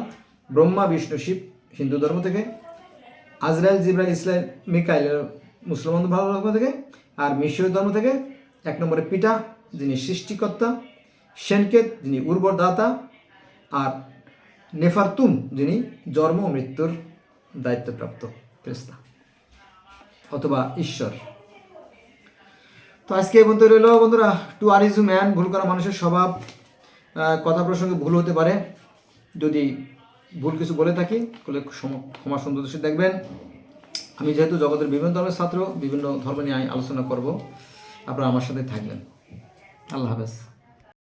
ব্রহ্মা বিষ্ণু শিব হিন্দু ধর্ম থেকে, আজরাইল জিবরাইল ইসরাইল মিকাইল মুসলমান ধর্ম থেকে, আর মিশরীয় ধর্ম থেকে 1 নম্বরে পিটা যিনি সৃষ্টিকর্তা, সেনকেত যিনি উর্বর দাতা, আর নেফারতুম যিনি জন্ম ও মৃত্যুর দায়িত্বপ্রাপ্ত ফেরেশতা অথবা ঈশ্বর। তো আজকে এই পর্যন্ত রইল বন্ধুরা। টু আর ইজ ম্যান, ভুল করা মানুষের স্বভাব। কথা প্রসঙ্গে ভুল হতে পারে, যদি ভুল কিছু বলে থাকি তাহলে ক্ষমা সুন্দর দৃষ্টি দেখবেন। আমি যেহেতু জগতের বিভিন্ন ধর্মের ছাত্র, বিভিন্ন ধর্ম নিয়ে আলোচনা করব, আপনারা আমার সাথে থাকবেন। আল্লাহ হাফেজ।